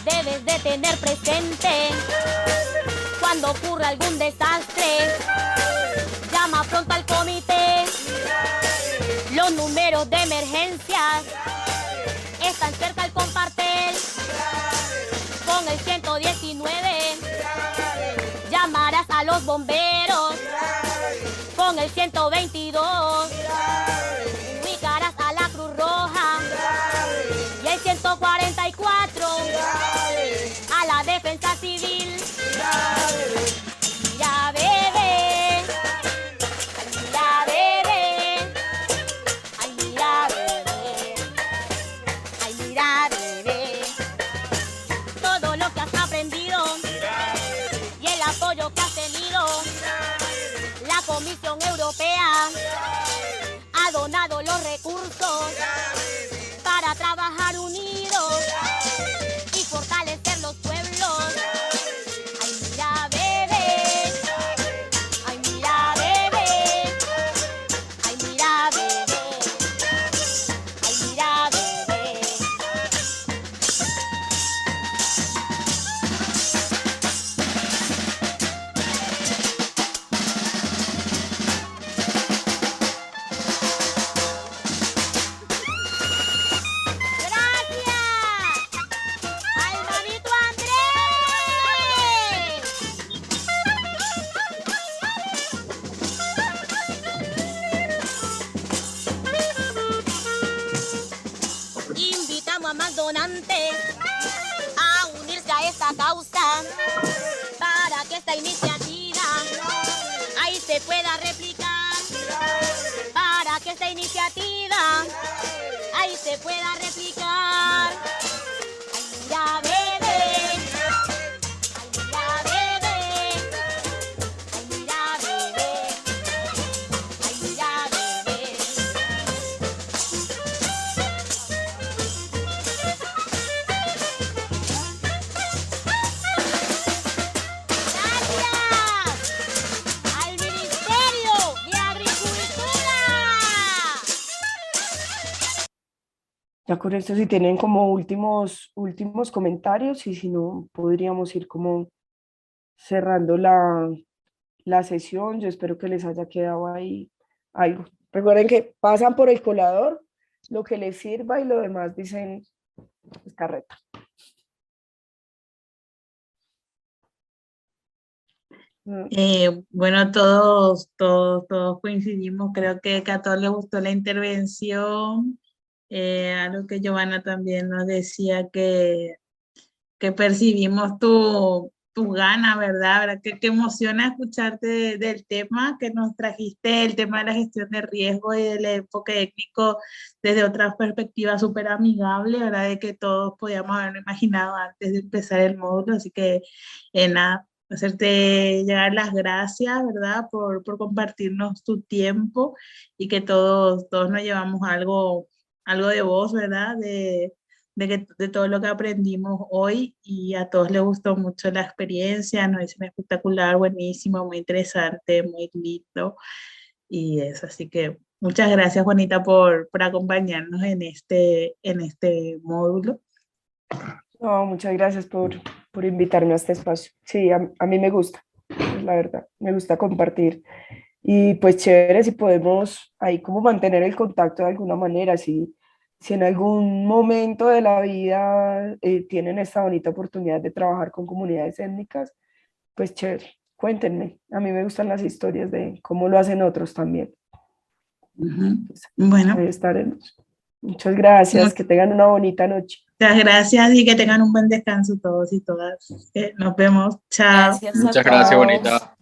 debes de tener presente. Cuando ocurra algún desastre, llama pronto al comité. Los números de emergencias están cerca al compartel. Con el 119 llamarás a los bomberos. Con el 122 ubicarás a la Cruz Roja. Y el 144 a la Defensa Civil. Mira, bebé. Mira, bebé. Ay, mira, bebé. Ay, mira, bebé. Todo lo que has aprendido y el apoyo que has tenido. La Comisión Europea ha donado los recursos para trabajar unidos y fortalecer los pueblos. Ay, mira, bebé. Ay, mira, bebé. Ay, mira, bebé. Ay, mira, bebé. Invitamos a más donantes a unirse a esta causa para que esta iniciativa ahí se pueda replicar, para que esta iniciativa ahí se pueda replicar. Ay, mira, bebé. Ay, mira, bebé. Ay, mira, bebé. Ay, mira, bebé. Al Ministerio de Agricultura. Ya con esto, si tienen como últimos comentarios, y si no, podríamos ir como cerrando la sesión. Yo espero que les haya quedado ahí algo. Recuerden que pasan por el colador, lo que les sirva, y lo demás dicen es carreta. Bueno, todos coincidimos, creo que a todos les gustó la intervención, algo que Giovanna también nos decía, que percibimos tu gana, ¿verdad? Que emociona escucharte del tema que nos trajiste, el tema de la gestión de riesgo y del enfoque étnico desde otra perspectiva súper amigable, ¿verdad? De que todos podíamos haberlo imaginado antes de empezar el módulo, así que nada, hacerte llegar las gracias, ¿verdad? Por compartirnos tu tiempo, y que todos nos llevamos algo de vos, ¿verdad? De todo lo que aprendimos hoy, y a todos les gustó mucho la experiencia, nos dicen espectacular, buenísimo, muy interesante, muy lindo, y eso. Así que muchas gracias, Juanita, por acompañarnos en este módulo. No, muchas gracias por invitarme a este espacio. Sí, a mí me gusta, la verdad, me gusta compartir. Y pues chévere si podemos ahí como mantener el contacto de alguna manera, si en algún momento de la vida tienen esta bonita oportunidad de trabajar con comunidades étnicas, pues chévere, cuéntenme. A mí me gustan las historias de cómo lo hacen otros también. Pues, bueno, ahí estaremos. Muchas gracias, que tengan una bonita noche. Muchas gracias y que tengan un buen descanso todos y todas. Nos vemos. Chao. Muchas gracias, Bonita.